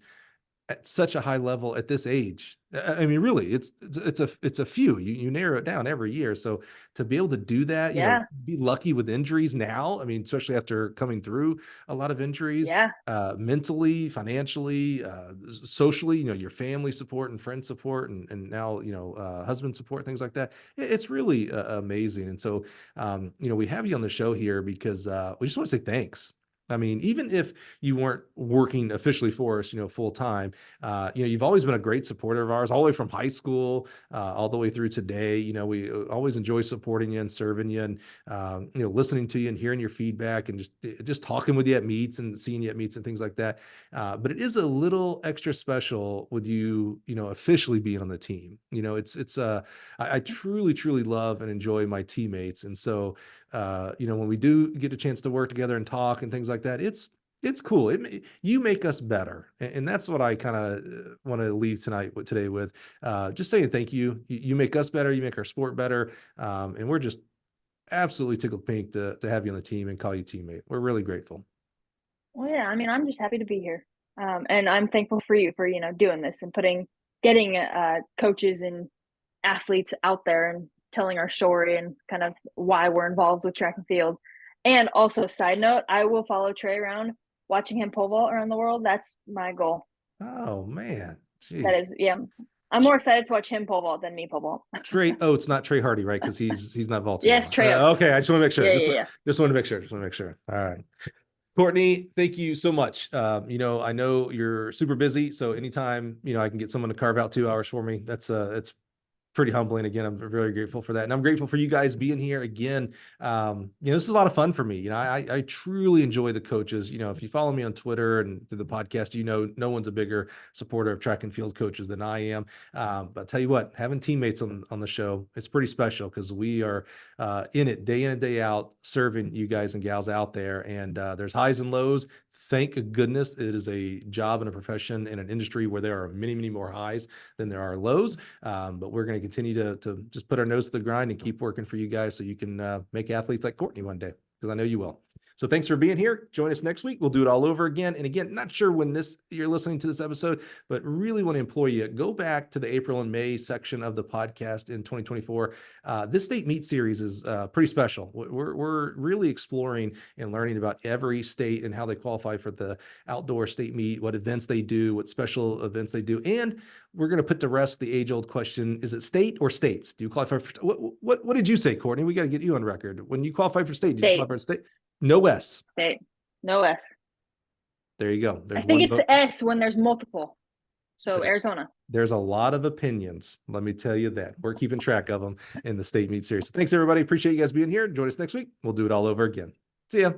at such a high level at this age? I mean, really, it's a few. You narrow it down every year. So to be able to do that, Yeah. be lucky with injuries now. I mean, especially after coming through a lot of injuries, Yeah. mentally, financially, socially, your family support and friend support, and now husband support, things like that. It's really amazing. And so we have you on the show here because we just want to say thanks. I mean, even if you weren't working officially for us, full time, you've always been a great supporter of ours, all the way from high school, all the way through today. We always enjoy supporting you and serving you, and listening to you and hearing your feedback, and just talking with you at meets and seeing you at meets and things like that. But it is a little extra special with you, officially being on the team. I truly, truly love and enjoy my teammates, and so when we do get a chance to work together and talk and things like that, it's cool. You make us better, and that's what I kind of want to leave today with. Just saying thank you. You make us better. You make our sport better, and we're just absolutely tickled pink to have you on the team and call you teammate. We're really grateful. Well, yeah. I mean, I'm just happy to be here, and I'm thankful for you for doing this and getting coaches and athletes out there and telling our story and kind of why we're involved with track and field. And also, side note, I will follow Trey around, watching him pole vault around the world. That's my goal. Oh man, That jeez. is, yeah. I'm more excited to watch him pole vault than me pole vault. Trey Oates, not Trey Hardy, right? Because he's not vaulting Yes, anymore. Trey Oates. Okay, I just want to make sure. Yeah, yeah, yeah. Just want to make sure. Just want to make sure. All right. Kortney, thank you so much. I know you're super busy, so anytime, I can get someone to carve out 2 hours for me, it's pretty humbling. Again, I'm very grateful for that. And I'm grateful for you guys being here again. This is a lot of fun for me. I truly enjoy the coaches. If you follow me on Twitter and through the podcast, no one's a bigger supporter of track and field coaches than I am. But I'll tell you what, having teammates on the show, it's pretty special because we are in it day in and day out, serving you guys and gals out there. And there's highs and lows. Thank goodness it is a job and a profession in an industry where there are many, many more highs than there are lows. But we're going to continue to just put our nose to the grind and keep working for you guys so you can make athletes like Kortney one day, because I know you will. So thanks for being here. Join us next week. We'll do it all over again. And again, not sure when you're listening to this episode, but really want to implore you, go back to the April and May section of the podcast in 2024. This state meet series is pretty special. We're really exploring and learning about every state and how they qualify for the outdoor state meet, what events they do, what special events they do. And we're going to put to rest the age-old question: is it state or states? Do you qualify for what did you say, Kortney? We got to get you on record. When you qualify for state, did you qualify for state? No S. State. No S. There you go. I think it's S when there's multiple. So Arizona. There's a lot of opinions. Let me tell you that. We're keeping track of them in the state meet series. Thanks, everybody. Appreciate you guys being here. Join us next week. We'll do it all over again. See ya.